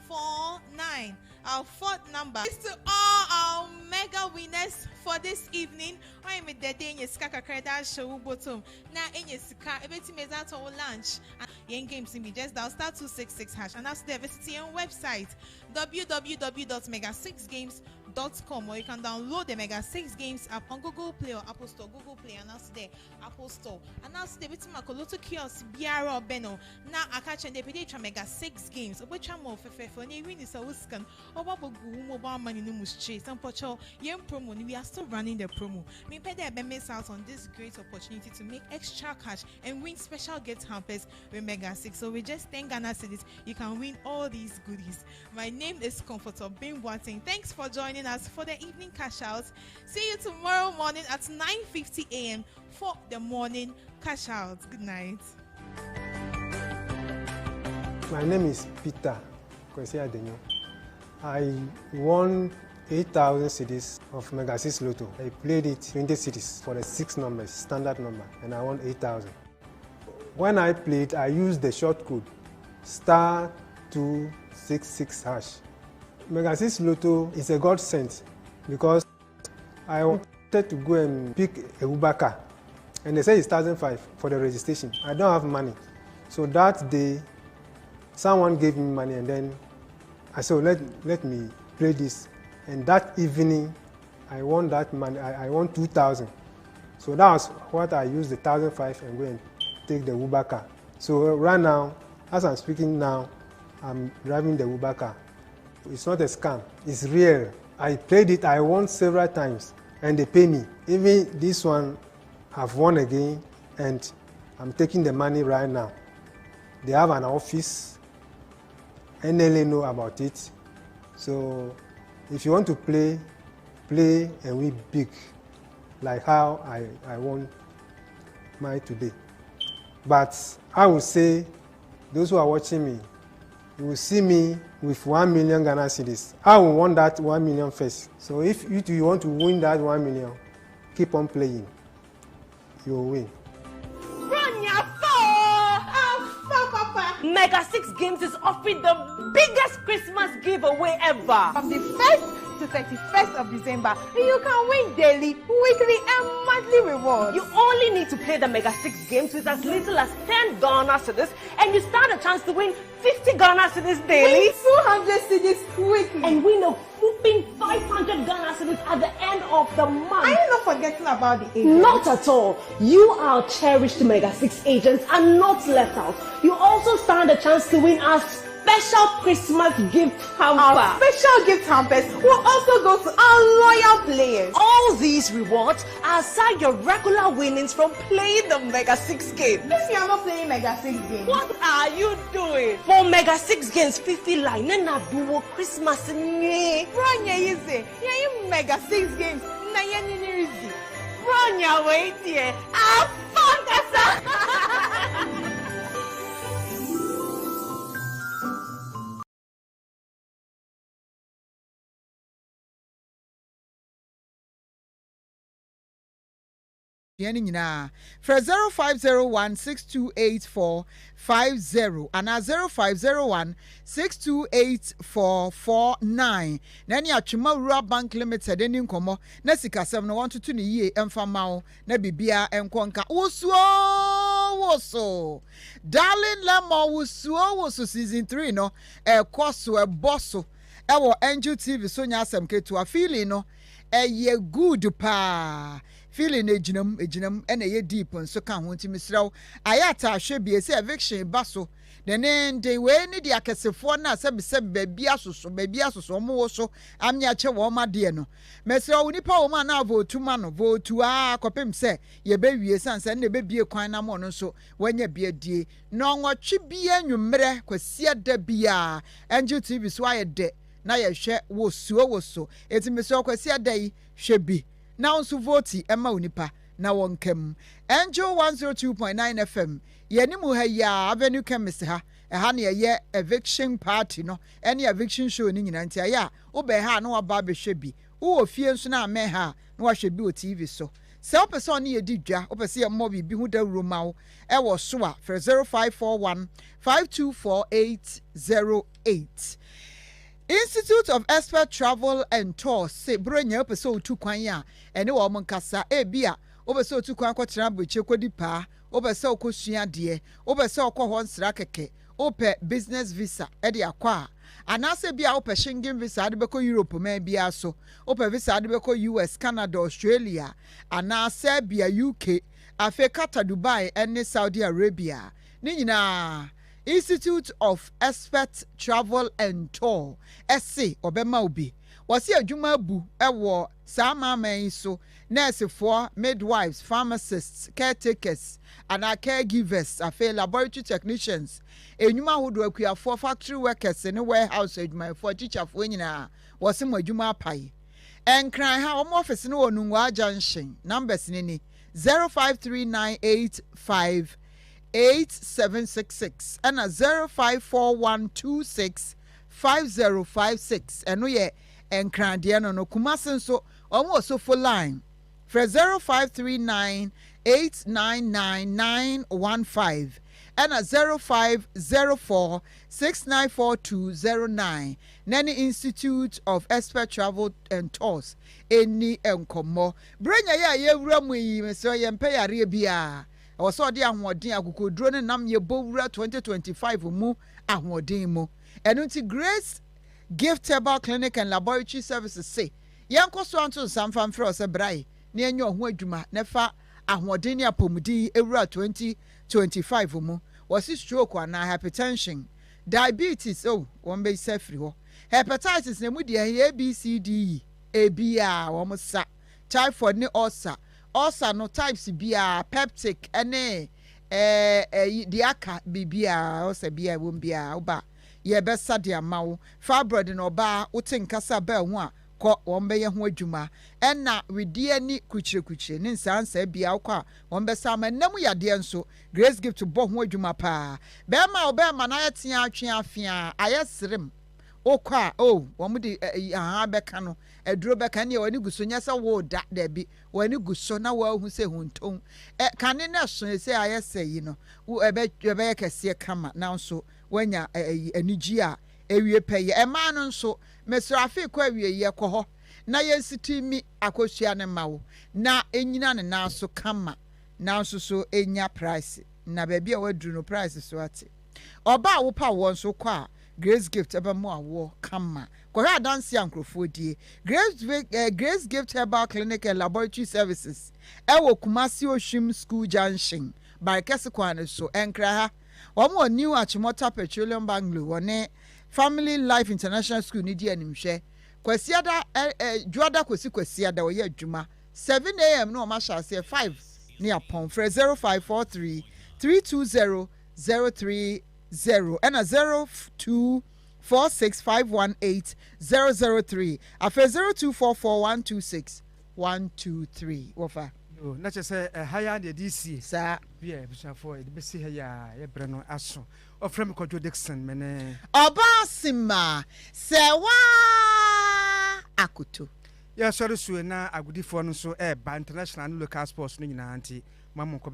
49. Our fourth number is to all our mega winners for this evening. I am the day in Skaka Credit Show bottom. Now in your Ska, everything is out on lunch. And games in me just dial *266# and that's the visit your website www.mega6games.com, or you can download the Mega 6 Games app on Google Play or Apple Store. Google Play and that's the Apple Store. And that's the bit of Makoloto kiosk Biara Beno. Now I catch and they pay Mega 6 Games. Which I'm more for any win is a whiskan. Or mobile money no much. Some pocho young promo. We are still running the promo. Me pay the miss out on this great opportunity to make extra cash and win special gift hampers with Mega 6. So we just 10 Ghana cedis. You can win all these goodies. My name is Comforter Bing Watting. Thanks for joining us for the evening cash out. See you tomorrow morning at 9:50 a.m. for the morning cash out. Good night. My name is Peter Kwesi Adenyo. I won 8,000 cedis of Mega 6 Lotto. I played it 20 cedis for the 6 numbers, standard number, and I won 8,000. When I played, I used the short code *266#. Mega 6 Lotto is a godsend because I wanted to go and pick a Uber car, and they say it's 1,500 for the registration. I don't have money, so that day someone gave me money, and then I said, let me play this. And that evening, I won that money. I won 2,000. So that was what I used the 1,500 and go and take the Uber car. So right now, as I'm speaking now, I'm driving the Uber car. It's not a scam. It's real. I played it. I won several times, and they pay me. Even this one, I've won again, and I'm taking the money right now. They have an office, and they know about it. So if you want to play and win big, like how I won mine today. But I would say, those who are watching me, you will see me with 1 million Ghana cedis. I will want that 1 million first. So if you want to win that 1 million, keep on playing. You will win. Mega 6 Games is offering the biggest Christmas giveaway ever. From the 1st to 31st of December, you can win daily, weekly, and monthly rewards. You only need to play the Mega 6 Games with as little as 10 Ghana cedis, and you stand a chance to win 50 Ghana cedis daily, win 200 cedis weekly, and win a whooping 500 Ghana cedis at the end of the month. Are you not forgetting about the agents? Not at all. You, our cherished Mega 6 agents, are not left out. You also stand a chance to win our special Christmas gift hamper. Our special gift hampers will also go to our loyal players. All these rewards are aside your regular winnings from playing the Mega 6 Games. If you are not playing Mega 6 Games, what are you doing? For Mega 6 Games 50 line, na do Christmas nye. Branya easy. Yeah, Mega 6 Games. Na ye easy. Branya wait here. Ah, fuck us. Yɛne nyinaa frɛ 0501628450 anaa 0501628449 na ne atwema wura bank limited ani nkɔmmɔ na sikasɛm no wɔntoto ne yie ɛmfa ma wo na bibia ɛnkɔ nka woso darling lemon woso season 3 no ɛkɔ so ɛbɔ so ɛwɔ Angel TV so nya asɛm ketewa feeling no ɛyɛ good pa feeling ejinam ena ye deep nso ka ho nti misraw ayata ahwe bie se eviction ba so de we ni dia kesefo na se baabi asoso mo so amnya che wo ma de no mese o nipa wo ma na votu ma no votu a kopem se ye be wie sanse na be bie kwan na mo no so wanya bie die no nwotwe bie nwumre kwasia da bia Angel TV so aye de na ye hwe wo so eti mese o kwasia da yi hwe bi na onso voti ema onipa na wonkam Angel 102.9 FM yenimu ha ya Avenue Chemist ha ha na ye eviction party no any eviction show ni nyina ntia ya wo be ha na waba be hwe bi wo fie nso na me ha na wa hwe bi o TV so se o person na ye di dwa o person ye mo bi hu da roma wo e wo so a for 0541 524808 Institute of Expert Travel and Tours say bronya person otu kwan ya ene wo mo nkasa e bia o person otu kwan kwotena boche kwodi pa o person okosua de o person okọ nsra keke o pe business visa e de akwa anase bia o pe Schengen visa de beko Europe man bia so o pe visa de beko US Canada Australia anase bia UK Africa Dubai and Saudi Arabia ni nyina Institute of Expert Travel and Tour SC obema obi wasi adwuma bu ewo sama man so nurse for midwives pharmacists caretakers and caregivers afa laboratory technicians enyuma hodo akuafo factory workers in warehouse adwuma for teacher for nyina wasi mo adwuma pai enkran ha omo office no onungwa junction numbers ni 0539858766 and 0541265056 eno ye enkran de no kumasen so omo so full line for 0539899915 and 0504694209 Nani Institute of Expert Travel and Tours eni enkomo brenya ya yewura mu yi meso ye mpe yare bia o so de ahoden akokoduro ne nam ye bowura 2025 mu ahoden mu eno Grace Gift Herbal Clinic and Laboratory Services say yankoso anto samfam fro se brai na enyo ho adwuma na fa ahoden ya pomudi ewura 2025 mu wasi stroke ana hypertension diabetes won be safri ho hepatitis na mu de ABCD ebia wo sa typhoid ni ulcer no types bia peptic ene diaka bibia ulcer bia wo bia oba ye be sade amawo fibroid no ba wotinkasa ba ho a ko won be ye ho adwuma enna wedi ani kuchire ni nsansa bia wo won be sa manam yade enso Grace Gift to bo ho adwuma pa be ma na yetia atwe afia ayesrem okwa won de aha beka no eduro beka ne wani guso nya se wo da bi wani guso na wa hu se hunton kane na so se ayese yi no ebe kese kama na nso wanya anigi a ewie peye ema no nso mesrafi kwa wie ye kɔ hɔ na yensitimi akosua ne mawo na enyina ne na so kama na nso so enya price na baabi a waduru no price so ate oba wo pa wo nso kɔ a Grace Gift eba mo awo kama kɔhɛ adanse ankrofo die Grace Gift Herbal Clinic and Laboratory Services ewo Kumasi Oshim School Junction by Kesekwane so enkra ha wɔn new Achimota Petroleum Banglo wɔne Family Life International School ni di animhwɛ kwasiada juada kwasiada wɔyɛ adwuma 7 a.m. no ma hyase 5 ne apon for 0543 320030 and 0246518003 afa 0244126123 wofa na chese haya de DC sa bia bisafo de besi haya ye bre no aso ofrem Kojo Dixon mene Obasima Serwaa Akoto ya sori su na agudifo no so ba international and local sports no nyina anti mamon ko